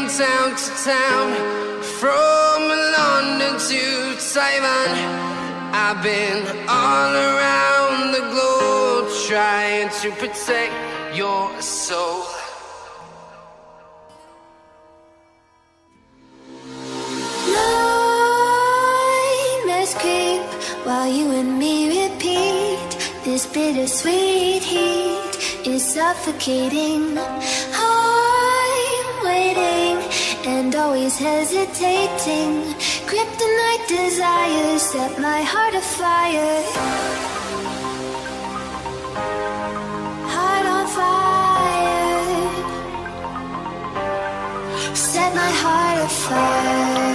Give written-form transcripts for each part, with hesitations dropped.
from town to town, from London to Taiwan. I've been all around the globe trying to protect your soul. Nightmares creep while you and me repeat. This bittersweet heat is suffocating. I'm waiting and always hesitating. Kryptonite desires set my heart afire. Heart on fire. Set my heart afire.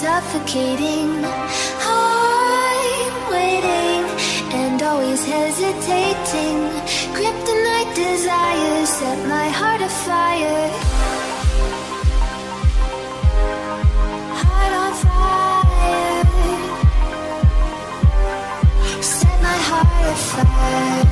Suffocating, I'm waiting and always hesitating. Kryptonite desires set my heart afire. Heart on fire. Set my heart afire.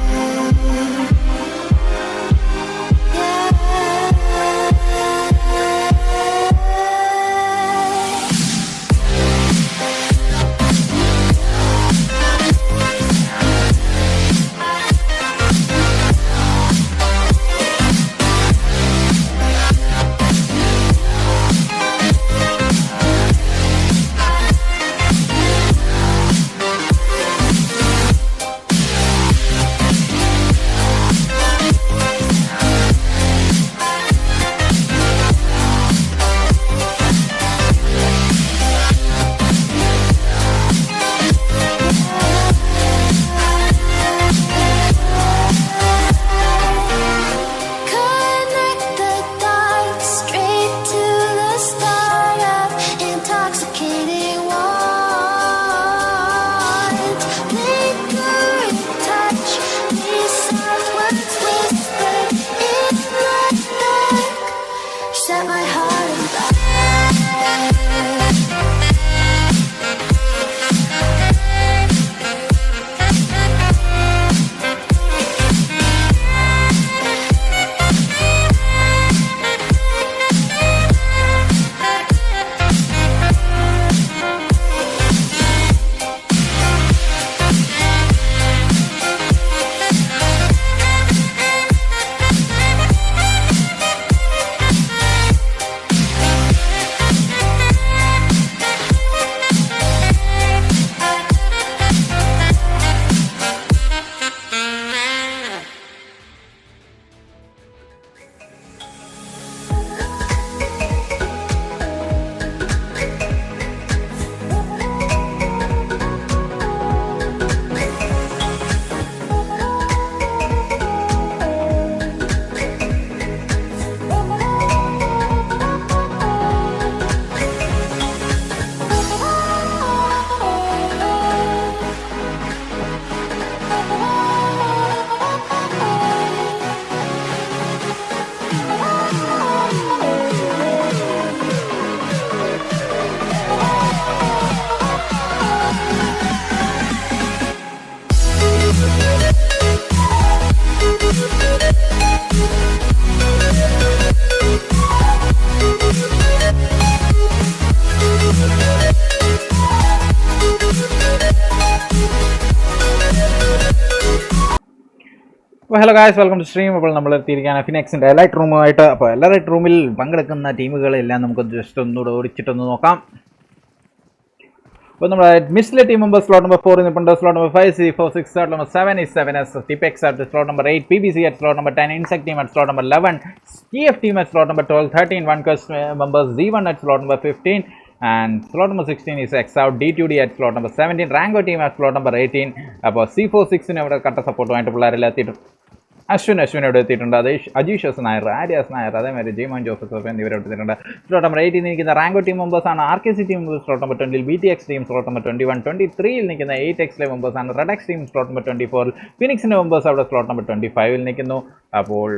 അപ്പോൾ hello guys, welcome to stream. അപ്പോൾ നമ്മൾ എത്തിയിരിക്കുകയാണ് ഫിനിക്സിൻ്റെ elite റൂമുമായിട്ട്. അപ്പോൾ elite റൂമിൽ പങ്കെടുക്കുന്ന ടീമുകളെല്ലാം നമുക്ക് just ഒന്നുകൂടെ ഓടിച്ചിട്ടൊന്ന് നോക്കാം. അപ്പോൾ നമ്മുടെ മിസ്ലെ ടീം മെമ്പർ സ്ലോട്ട് നമ്പർ 4 നിൽപ്പുണ്ട്. Slot number 5 C46, slot number 7 is 7S, Tipex at slot number 8, PBC at slot number 10, Insect team at slot number 11, TF team at slot number 12, 13 OneQuest members, Z1 at slot number 15, and slot number 16 is X out, D2D at slot number 17, Rango team at slot number 18. അപ്പോൾ C46 ഇവിടെ കട്ട സപ്പോർട്ടുമായിട്ട് പിള്ളേരെല്ലാം എത്തിയിട്ടുണ്ട്. അശ്വിൻ ഇവിടെ എത്തിയിട്ടുണ്ട്. അജീഷസ് നായർ, ആര്യാസ് നായർ, അതേമാതിരി Jeemon Joseph എന്നിവരെ എടുത്തിട്ടുണ്ട്. സ്ലോട്ട് നമ്പർ 18 നിൽക്കുന്ന റാങ്കോ ടീം മെമ്പേഴ്സാണ്. RKC team members slot number 20, BTX team slot number 21, 23 നിൽക്കുന്ന 8Xലെ മെമ്പേഴ്സാണ്. റെഡക്സ് ടീം സ്ലോട്ട് നമ്പർ 24, ഫിനിക്സിൻ്റെ മെമ്പേഴ്സ് അവിടെ സ്ലോട്ട് നമ്പർ 25 നിൽക്കുന്നു. അപ്പോൾ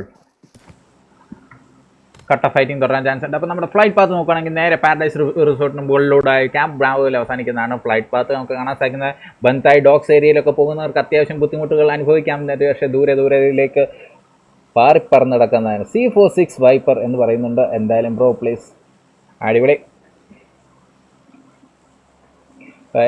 കട്ട ഫൈറ്റിംഗ് തുടരാൻ ചാൻസ് ഉണ്ട്. അപ്പോൾ നമ്മുടെ ഫ്ലൈറ്റ് പാത്ത് നോക്കുകയാണെങ്കിൽ നേരെ പാരഡൈസ് റിസോർട്ടിന് മുകളിലൂടെ ക്യാമ്പ് ബ്രാവോയിൽ അവസാനിക്കുന്നതാണ് ഫ്ലൈറ്റ് പാത്ത്. നമുക്ക് കാണാൻ സാധിക്കുന്നത് ബന്തായി ഡോഗ്സ് ഏരിയയിലൊക്കെ പോകുന്നവർക്ക് അത്യാവശ്യം ബുദ്ധിമുട്ടുകൾ അനുഭവിക്കാം. പക്ഷേ ദൂരേക്ക് പാറിപ്പറന്ന് നടക്കുന്നതാണ്. C46 വൈപ്പർ എന്ന് പറയുന്നുണ്ട്. എന്തായാലും ബ്രോ പ്ലീസ്, അടിപൊളി.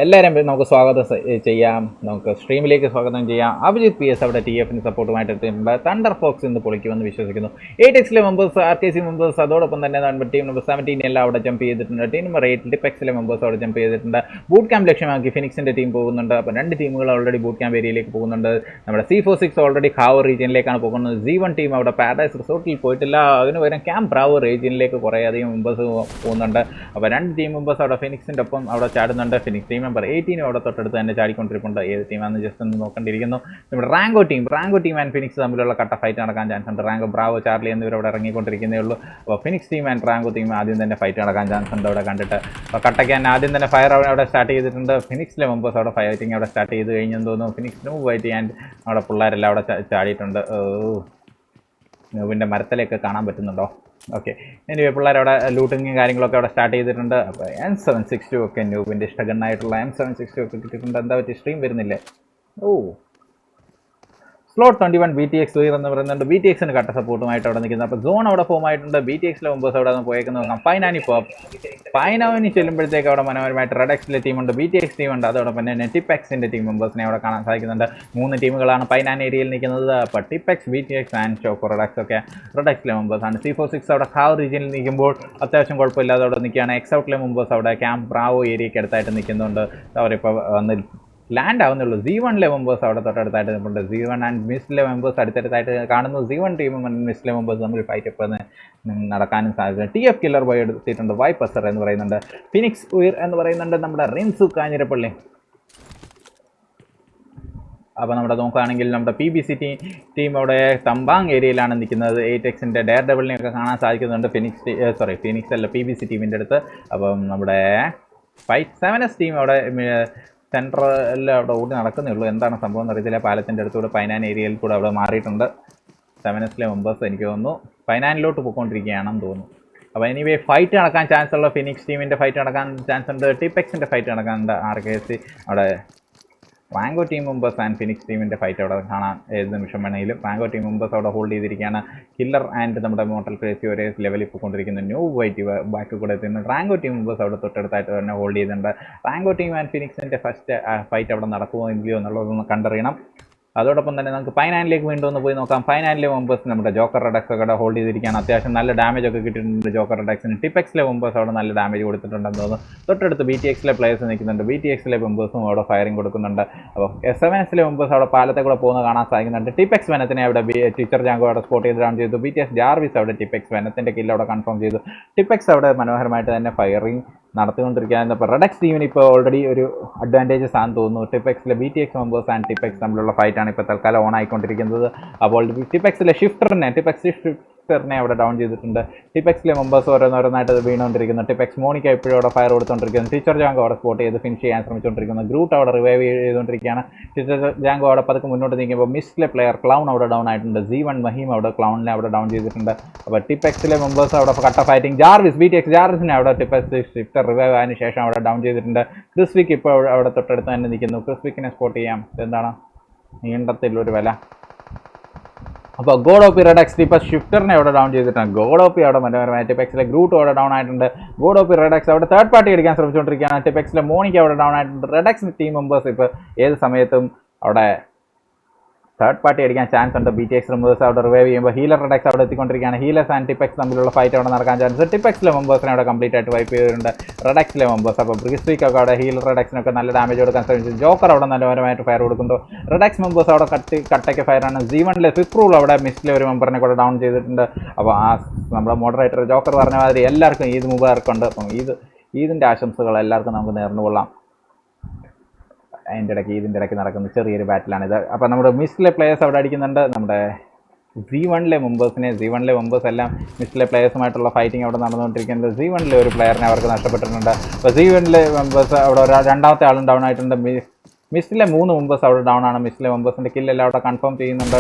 എല്ലാവരും നമുക്ക് സ്വാഗതം ചെയ്യാം, നമുക്ക് സ്ട്രീമിലേക്ക് സ്വാഗതം ചെയ്യാം. അഭിജിത്ത് PS അവിടെ TFന് സപ്പോർട്ടുമായിട്ട് എത്തിയിട്ടുണ്ട്. തണ്ടർ ഫോക്സ് ഇന്ന് പൊളിക്കുമെന്ന് വിശ്വസിക്കുന്നു. 8Xലെ മെമ്പേഴ്സ്, RKC മെമ്പേഴ്സ്, അതോടൊപ്പം തന്നെ ടീം നമ്പർ 17 എല്ലാം അവിടെ ജമ്പ് ചെയ്തിട്ടുണ്ട്. ടീം നമ്പർ 8 ടിപ്പെക്സിലെ മെമ്പേഴ്സ് അവിടെ ജമ്പ് ചെയ്തിട്ടുണ്ട്. ബൂട്ട് ക്യാമ്പ് ലക്ഷ്യമാക്കി ഫിനിക്സിൻ്റെ ടീം പോകുന്നുണ്ട്. അപ്പോൾ 2 ടീമുകൾ ഓൾറെഡി ബൂട്ട് ക്യാമ്പ് ഏരിയയിലേക്ക് പോകുന്നുണ്ട്. നമ്മുടെ C46 ഓൾറെഡി ഖാവർ റീജിയനിലേക്കാണ് പോകുന്നത്. Z1 ടീം അവിടെ പാരഡൈസ് റിസോർട്ടിൽ പോയിട്ടില്ല. അതിന് പകരം ക്യാമ്പ് ബ്രാവോ റീജിയനിലേക്ക് കുറേയധികം മെമ്പേഴ്സ് പോകുന്നുണ്ട്. അപ്പോൾ 2 ടീം മെമ്പേഴ്സ് അവിടെ ഫിനിക്സിൻ്റെ ഒപ്പം അവിടെ ചാടുന്നുണ്ട്. ഫിനിക്സ് ടീം നമ്പർ 18 അവിടെ തൊട്ടടുത്ത് തന്നെ ചാടിക്കൊണ്ടിരിപ്പുണ്ട്. ഏത് ടീമാണെന്ന് ജസ്റ്റ് ഒന്ന് നോക്കേണ്ടിയിരിക്കുന്നു. നമ്മുടെ റാങ്കോ ടീം ആൻഡ് ഫിനിക്സ് തമ്മിലുള്ള കട്ട ഫൈറ്റ് നടക്കാൻ ചാൻസ് ഉണ്ട്. റാങ്കോ, ബ്രാവോ, ചാർലി എന്നിവർ അവിടെ ഇറങ്ങിക്കൊണ്ടിരിക്കുന്നേ ഉള്ളൂ. അപ്പോൾ ഫിനിക്സ് ടീം ആൻഡ് റാങ്കോ ടീം ആദ്യം തന്നെ ഫൈറ്റ് നടക്കാൻ ചാൻസ് ഉണ്ട് അവിടെ കണ്ടിട്ട്. അപ്പോൾ കട്ടയ്ക്ക് തന്നെ ആദ്യം തന്നെ ഫയർ അവിടെ സ്റ്റാർട്ട് ചെയ്തിട്ടുണ്ട്. ഫിനിക്സിലെ മെമ്പേഴ്സ് അവിടെ ഫൈറ്റിംഗ് അവിടെ സ്റ്റാർട്ട് ചെയ്ത് കഴിഞ്ഞെന്ന് തോന്നുന്നു. ഫിനിക്സ് നൂവ് ഫൈറ്റ് ആൻഡ് അവിടെ പിള്ളേരെല്ലാം അവിടെ ചാടിയിട്ടുണ്ട്. നൂവിൻ്റെ മരത്തിലേക്ക് കാണാൻ പറ്റുന്നുണ്ടോ? ഓക്കെ, ഇനി പിള്ളേർ അവിടെ ലൂട്ടിങ്ങും കാര്യങ്ങളൊക്കെ അവിടെ സ്റ്റാർട്ട് ചെയ്തിട്ടുണ്ട്. അപ്പോൾ M762 ഒക്കെ നൂബിൻ്റെ ഇഷ്ടഗണ്ണായിട്ടുള്ള M762 ഒക്കെ കിട്ടിയിട്ടുണ്ട്. എന്താ പറ്റി, സ്ട്രീം വരുന്നില്ലേ? സ്ലോട്ട് 21 BTX എന്ന് പറയുന്നുണ്ട്. BTXന് കട്ട സപ്പോർട്ടുമായിട്ട് അവിടെ നിൽക്കുന്നത്. അപ്പോൾ സോൺ അവിടെ ഫോം ആയിട്ടുണ്ട്. BTXലെ മെമ്പേഴ്സ് അവിടെ നിന്ന് പോയേക്കുന്ന നോക്കാം. പൈനാനി ചെല്ലുമ്പോഴത്തേക്ക് അവിടെ മനോഹരമായിട്ട് റെഡക്സിലെ ടീമുണ്ട്, BTX ടീമുണ്ട്. അതോടൊപ്പം തന്നെ ടിപ്പെക്സിൻ്റെ ടീം മെമ്പേഴ്സിനെ അവിടെ കാണാൻ സാധിക്കുന്നുണ്ട്. 3 ടീമുകളാണ് പൈനാനി ഏരിയയിൽ നിൽക്കുന്നത്. അപ്പോൾ ടിപ്പെക്സ്, BTX ആൻഡ് ഷോക്കോ റെഡക്സ് ഒക്കെ റെഡക്സിലെ മെമ്പേഴ്സാണ്. C46 അവിടെ ഖാവ് റീജിയനിൽ നിൽക്കുമ്പോൾ അത്യാവശ്യം കുഴപ്പമില്ലാതെ അവിടെ നിൽക്കുകയാണ്. എക്സ് ഔട്ടിലെ മെമ്പേഴ്സ് അവിടെ ക്യാമ്പ് ബ്രാവോ ഏരിയയ്ക്ക് അടുത്തായിട്ട് നിൽക്കുന്നുണ്ട്. അവരിപ്പോൾ വന്ന് ലാൻഡ് ആവുന്നുള്ളൂ. Z1ലെ മെമ്പേഴ്സ് അവിടെ തൊട്ടടുത്തായിട്ട് നിൽപ്പുണ്ട്. Z1 ആൻഡ് മിസ്ലെ മെമ്പേഴ്സ് അടുത്തടുത്തായിട്ട് കാണുന്നു. Z1 ടീമും മിസ്ലെ മെമ്പേഴ്സ് തമ്മിൽ ഫൈറ്റ് ഇപ്പോൾ നടക്കാനും സാധ്യത. TF കില്ലർ ബോയ് എടുത്തിട്ടുണ്ട്. വൈപ്പസർ എന്ന് പറയുന്നുണ്ട്. ഫിനിക്സ് ഉയർ എന്ന് പറയുന്നുണ്ട്. നമ്മുടെ റിൻസു കാഞ്ഞിരപ്പള്ളി. അപ്പോൾ നമ്മുടെ നോക്കുകയാണെങ്കിൽ നമ്മുടെ PBC ടീം അവിടെ തമ്പാങ് ഏരിയയിലാണ് നിൽക്കുന്നത്. 8Xൻ്റെ ഡെയർ ഡബിളിനെയൊക്കെ കാണാൻ സാധിക്കുന്നുണ്ട്. ഫിനിക്സ് അല്ല, PBC ടീമിൻ്റെ അടുത്ത്. അപ്പം നമ്മുടെ 7S ടീം അവിടെ സെൻട്രലെല്ലാം അവിടെ ഓടി നടക്കുന്നേ ഉള്ളൂ. എന്താണ് സംഭവം എന്ന് അറിയത്തില്ല. പാലത്തിൻ്റെ അടുത്തൂടെ പൈനാൻ ഏരിയയിൽ കൂടെ അവിടെ മാറിയിട്ടുണ്ട്. 7Sലെ മെമ്പേഴ്സ് എനിക്ക് തോന്നുന്നു പൈനാനിലോട്ട് പോയിക്കൊണ്ടിരിക്കുകയാണെന്ന് തോന്നുന്നു. അപ്പോൾ എനിവേ ഫൈറ്റ് നടക്കാൻ ചാൻസ് ഉള്ള ഫിനിക്സ് ടീമിൻ്റെ ഫൈറ്റ് നടക്കാൻ ചാൻസ് ഉണ്ട്. ടിപ്പെക്സിൻ്റെ ഫൈറ്റ് നടക്കാനുണ്ട്. RKC അവിടെ റാങ്കോ ടീം മെമ്പേഴ്സ് ആൻഡ് ഫിനിക്സ് ടീമിൻ്റെ ഫൈറ്റ് അവിടെ കാണാൻ ഏത് നിമിഷം വേണമെങ്കിലും. റാങ്കോ ടീം മെമ്പേഴ്സ് അവിടെ ഹോൾഡ് ചെയ്തിരിക്കുകയാണ്. കില്ലർ ആൻഡ് നമ്മുടെ മോട്ടൽ ക്രേസി ഒരേ ലെവലിൽ പോയിക്കൊണ്ടിരിക്കുന്ന ന്യൂ വൈറ്റ് ബാക്ക് കൂടെ എത്തുന്നു. റാങ്കോ ടീം മെമ്പേഴ്സ് അവിടെ തൊട്ടടുത്തായിട്ട് തന്നെ ഹോൾഡ് ചെയ്യുന്നുണ്ട്. റാങ്കോ ടീം ആൻഡ് ഫിനിക്സിൻ്റെ ഫസ്റ്റ് ഫൈറ്റ് അവിടെ നടക്കുമോ ഇല്ലയോ എന്നുള്ളതൊന്ന് കണ്ടറിയണം. അതോടൊപ്പം തന്നെ നമുക്ക് പൈനാനിലേക്ക് വീണ്ടും ഒന്ന് പോയി നോക്കാം. പൈനാനിലെ മെമ്പേഴ്സ് നമ്മുടെ ജോക്കർ റെഡക്സ് ഒക്കെ ഹോൾഡ് ചെയ്തിരിക്കുകയാണ്. അത്യാവശ്യം നല്ല ഡാമേജ് ഒക്കെ കിട്ടിയിട്ടുണ്ട് ജോക്കർ റെഡക്സിന്. ടിപ്പെക്സിലെ മെമ്പേഴ്സ് അവിടെ നല്ല ഡാമേജ് കൊടുത്തിട്ടുണ്ടെന്ന് തോന്നുന്നു. തൊട്ടടുത്ത് BTXലെ പ്ലേയേഴ്സ് നിൽക്കുന്നുണ്ട്. BTXലെ മെമ്പേഴ്സും അവിടെ ഫയറിംഗ് കൊടുക്കുന്നുണ്ട്. അപ്പോൾ 7Sലെ മെമ്പേഴ്സ് അവിടെ പാലത്തെ കൂടെ പോകുന്ന കാണാൻ സാധിക്കുന്നുണ്ട്. ടിപ്പെക്സ് വെനത്തിനെ അവിടെ ടീച്ചർ ജാങ്കോ അവിടെ സ്പോട്ട് ചെയ്ത് ഡൗൺ ചെയ്തു. BTS ജാർവിസ് അവിടെ ടിപ്പെക്സ് വെനത്തിൻ്റെ കില്ല് അവിടെ കൺഫേം ചെയ്തു. ടിപ്പെക്സ് അവിടെ മനോഹരമായിട്ട് തന്നെ ഫയറിംഗ് നടത്തിക്കൊണ്ടിരിക്കുകയാണ്. ഇപ്പോൾ റെഡക്സ് ടീമിന് ഇപ്പോൾ ഓൾറെഡി ഒരു അഡ്വാൻറ്റേജസ് ആണെന്ന് തോന്നുന്നു. ടിപ്പെക്സിലെ BTX മെമ്പേഴ്സ് ആൻഡ് ടിപ്പെക്സ് തമ്മിലുള്ള ഫൈറ്റാണ് ഇപ്പോൾ തൽക്കാലം ഓൺ ആയിക്കൊണ്ടിരിക്കുന്നത്. അപ്പോൾ ടിപ്പെക്സിലെ ഷിഫ്റ്ററിനെ അവിടെ ഡൗൺ ചെയ്തിട്ടുണ്ട്. ടിപ്പെക്സിലെ മെമ്പേഴ്സ് ഓരോന്നായിട്ട് വീണുകൊണ്ടിരിക്കുന്നു. ടിപ്പെക്സ് മോണിക്ക ഇപ്പോഴും അവിടെ ഫയർ കൊടുത്തുകൊണ്ടിരിക്കുന്നു. ടീച്ചർ ജാങ്കോ അവിടെ സ്പോട്ട് ചെയ്ത് ഫിനിഷ് ചെയ്യാൻ ശ്രമിച്ചുകൊണ്ടിരിക്കുന്നു. ഗ്രൂട്ട് അവിടെ റിവൈവ് ചെയ്തുകൊണ്ടിരിക്കുകയാണ്. ടീച്ചർ ജാങ്കോ അവിടെ പതുക്കെ മുന്നോട്ട് നീക്കുമ്പോൾ മിസ്ലെ പ്ലെയർ ക്ലൗൺ അവിടെ ഡൗൺ ആയിട്ടുണ്ട്. Z1 മഹീം അവിടെ ക്ലൗണിനെ അവിടെ ഡൗൺ ചെയ്തിട്ടുണ്ട്. അപ്പോൾ ടിപ്പെക്സിലെ മെമ്പേഴ്സ് അവിടെ കട്ട ഫൈറ്റിംഗ്. BTX ജാർവിസിനെ അവിടെ ടിപ്പെക്സ് ഷിഫ്റ്റർ റിവൈവ് ആയതിനു ശേഷം അവിടെ ഡൗൺ ചെയ്തിട്ടുണ്ട്. ക്രിസ്വിക്ക് ഇപ്പോൾ അവിടെ തൊട്ടടുത്ത് തന്നെ നിൽക്കുന്നു. ക്രിസ്വിക്കിനെ സ്പോട്ട് ചെയ്യാം. എന്താണ് നീണ്ടത്തിലൊരു വില. അപ്പോൾ ഗോഡോപ്പി റെഡക്സ് ടിപ്പെക്സ് ഷിഫ്റ്ററിനെ അവിടെ ഡൗൺ ചെയ്തിട്ടുണ്ട്. ഗോഡോപ്പി അവിടെ മനോഹരമായ ടിപ്പെക്സിലെ ഗ്രൂട്ട് അവിടെ ഡൗൺ ആയിട്ടുണ്ട്. ഗോഡോപ്പി റെഡക്സ് അവിടെ തേർഡ് പാർട്ടി അടിക്കാൻ ശ്രമിച്ചുകൊണ്ടിരിക്കുകയാണ്. ടിപ്പെക്സിലെ മോണിക്ക അവിടെ ഡൗൺ ആയിട്ടുണ്ട്. റെഡക്സ് ടീം മെമ്പേഴ്സ് ഇപ്പോൾ ഏത് സമയത്തും അവിടെ തേർഡ് പാർട്ടി അടിക്കാൻ ചാൻസ് ഉണ്ട്. BTX മെമ്പേഴ്സ് അവിടെ റിവൈവ് ചെയ്യുമ്പോൾ ഹീലർ റെഡക്സ് അവിടെ എത്തിക്കൊണ്ടിരിക്കുകയാണ്. ഹീലേഴ്സ് ആൻഡ് ടിപ്പെക്സ് തമ്മിലുള്ള ഫൈറ്റ് അവിടെ നടക്കാൻ ചാൻസ്. ടിപ്പെക്സിലെ മെമ്പേഴ്സിനെ അവിടെ കംപ്ലീറ്റ് ആയിട്ട് വൈപ്പ് ചെയ്തിട്ടുണ്ട് റെഡക്സിലെ മെമ്പേഴ്സ്. അപ്പോൾ ബ്രിസ്ട്രീക്ക് ഒക്കെ അവിടെ ഹീലർ റെഡക്സിനൊക്കെ നല്ല ഡാമേജ് കൊടുക്കാൻ ശ്രമിച്ചു. ജോക്കർ അവിടെ നല്ലപരമായിട്ട് ഫയർ കൊടുക്കുന്നു. റെഡക്സ് മെമ്പേഴ്സ് അവിടെ കട്ടയ്ക്ക് ഫയറാണ്. G1 ഫിക് റൂൾ അവിടെ മിസ്റ്റിലെ ഒരു മെമ്പറിനെ കൂടെ ഡൗൺ ചെയ്തിട്ടുണ്ട്. അപ്പോൾ ആ നമ്മുടെ മോഡറേറ്റർ ജോക്കർ പറഞ്ഞ മാതിരി എല്ലാവർക്കും ഈദ് മുബാറക്കുണ്ട്. അപ്പം ഈദിൻ്റെ ആശംസകൾ എല്ലാവർക്കും നമുക്ക് നേർന്നു കൊള്ളാം. ഇതിൻ്റെ ഇടയ്ക്ക് നടക്കുന്ന ചെറിയൊരു ബാറ്റിലാണിത്. അപ്പോൾ നമ്മുടെ മിസ്റ്റിലെ പ്ലേയേഴ്സ് അവിടെ അടിക്കുന്നുണ്ട്. നമ്മുടെ G1 മെമ്പേഴ്സ് എല്ലാം മിസ്റ്റിലെ പ്ലേയേഴ്സുമായിട്ടുള്ള ഫൈറ്റിംഗ് അവിടെ നടന്നുകൊണ്ടിരിക്കുന്നത്. G1 ഒരു പ്ലെയറിനെ അവർക്ക് നഷ്ടപ്പെട്ടിട്ടുണ്ട്. അപ്പോൾ G1 മെമ്പേഴ്സ് അവിടെ രണ്ടാമത്തെ ആളും ഡൗൺ ആയിട്ടുണ്ട്. മിസ്റ്റിലെ 3 മെമ്പേഴ്സ് അവിടെ ഡൗൺ ആണ്. മിസ്റ്റിലെ മെമ്പേഴ്സിൻ്റെ കില്ലെല്ലാം അവിടെ കൺഫേം ചെയ്യുന്നുണ്ട്.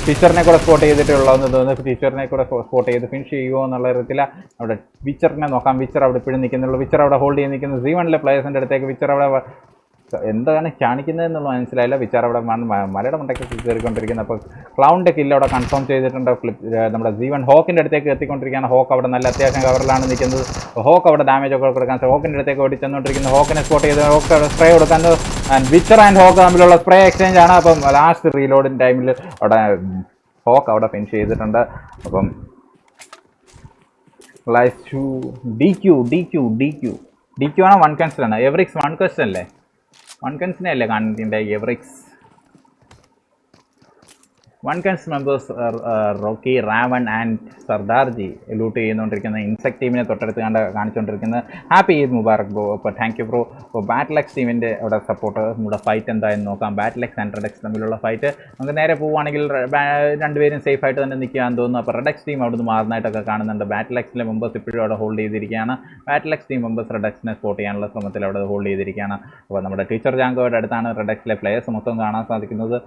ഫിച്ചറിനെ കൂടെ സ്പോട്ട് ചെയ്തിട്ടുള്ളതെന്ന് തോന്നുന്നു. ഫിച്ചറിനെ കൂടെ സ്പോട്ട് ചെയ്ത് ഫിനിഷ് ചെയ്യുമോ എന്നുള്ള കാര്യത്തിൽ അവിടെ വിച്ചറിനെ നോക്കാം. വിച്ചർ അവിടെ ഇപ്പോഴും നിൽക്കുന്നുള്ളൂ. വിച്ചർ അവിടെ ഹോൾഡ് ചെയ്ത് നിൽക്കുന്നത്. G1 പ്ലേയേഴ്സിൻ്റെ അടുത്തേക്ക് വിച്ചർ അവിടെ എന്താണ് കാണിക്കുന്നതെന്നുള്ള മനസ്സിലായില്ല. വിച്ചാർ അവിടെ മലയുടെ മണ്ടയ്ക്ക് കയറിക്കൊണ്ടിരിക്കുന്നത്. അപ്പോൾ ക്ലൗണിൻ്റെ കില്ല് അവിടെ കൺഫേം ചെയ്തിട്ടുണ്ട്. നമ്മുടെ G1 ഹോക്കിൻ്റെ അടുത്തേക്ക് എത്തിക്കൊണ്ടിരിക്കുകയാണ്. ഹോക്ക് അവിടെ നല്ല അത്യാവശ്യം കവറിലാണ് നിൽക്കുന്നത്. ഹോക്ക് അവിടെ ഡാമേജ് ഒക്കെ കൊടുക്കാൻ ഹോക്കിൻ്റെ അടുത്തേക്ക് ഓടി ചെന്നുകൊണ്ടിരിക്കുന്നത്. ഹോക്കിനെ സ്പോട്ട് ചെയ്ത് ഹോക്ക് സ്പ്രേ കൊടുക്കാൻ വിച്ചർ ആൻഡ് ഹോക്ക് തമ്മിലുള്ള സ്പ്രേ എക്സ്ചേഞ്ച് ആണ്. അപ്പം ലാസ്റ്റ് റീലോഡിങ് ടൈമിൽ അവിടെ ഹോക്ക് അവിടെ ഫിനിഷ് ചെയ്തിട്ടുണ്ട്. അപ്പം DQ ആണ് 1 ക്വസ്റ്റൻ ആണ്. എവറിക്സ് 1 ക്വസ്റ്റൻ അല്ലേ? 1 ക്വസ്റ്റനെ അല്ലേ കാണിക്കേണ്ട എവറിക്സ്. 1 quest members Rocky, Ravan and Sardarji loot ചെയ്തുകൊണ്ടിരിക്കുന്ന ഇൻസെക്ട് ടീമിനെ തൊട്ടടുത്ത് കാണിച്ചുകൊണ്ടിരിക്കുന്നത്. Happy Eid Mubarak bro. അപ്പോൾ താങ്ക് യു ബ്രോ. അപ്പോൾ ബാറ്റിലെക്സ് ടീമിൻ്റെ അവിടെ സപ്പോർട്ട് നമ്മുടെ ഫൈറ്റ് എന്തായെന്ന് നോക്കാം. ബാറ്റിലെക്സ് ആൻഡ് റെഡക്സ് തമ്മിലുള്ള ഫൈറ്റ് നമുക്ക് നേരെ പോവുകയാണെങ്കിൽ രണ്ടുപേരും സേഫ് ആയിട്ട് തന്നെ നിൽക്കുകയാണെന്ന് തോന്നുന്നു. അപ്പോൾ റെഡക്സ് ടീം അവിടെ നിന്ന് മാറുന്നതായിട്ടൊക്കെ കാണുന്നുണ്ട്. ബാറ്റിലെക്സിലെ മെമ്പേഴ്സ് ഇപ്പോഴും അവിടെ ഹോൾഡ് ചെയ്തിരിക്കുകയാണ്. ബാറ്റിലെക്സ് ടീം മെമ്പേഴ്സ് റെഡക്സിനെ സ്പോട്ട് ചെയ്യാനുള്ള ശ്രമത്തിൽ അവിടെ ഹോൾഡ് ചെയ്തിരിക്കുകയാണ്. അപ്പോൾ നമ്മുടെ ടീച്ചർ ജാങ്കോയുടെ അടുത്താണ് റെഡക്സിലെ പ്ലേയേഴ്സ് മൊത്തം കാണാൻ സാധിക്കുന്നത്.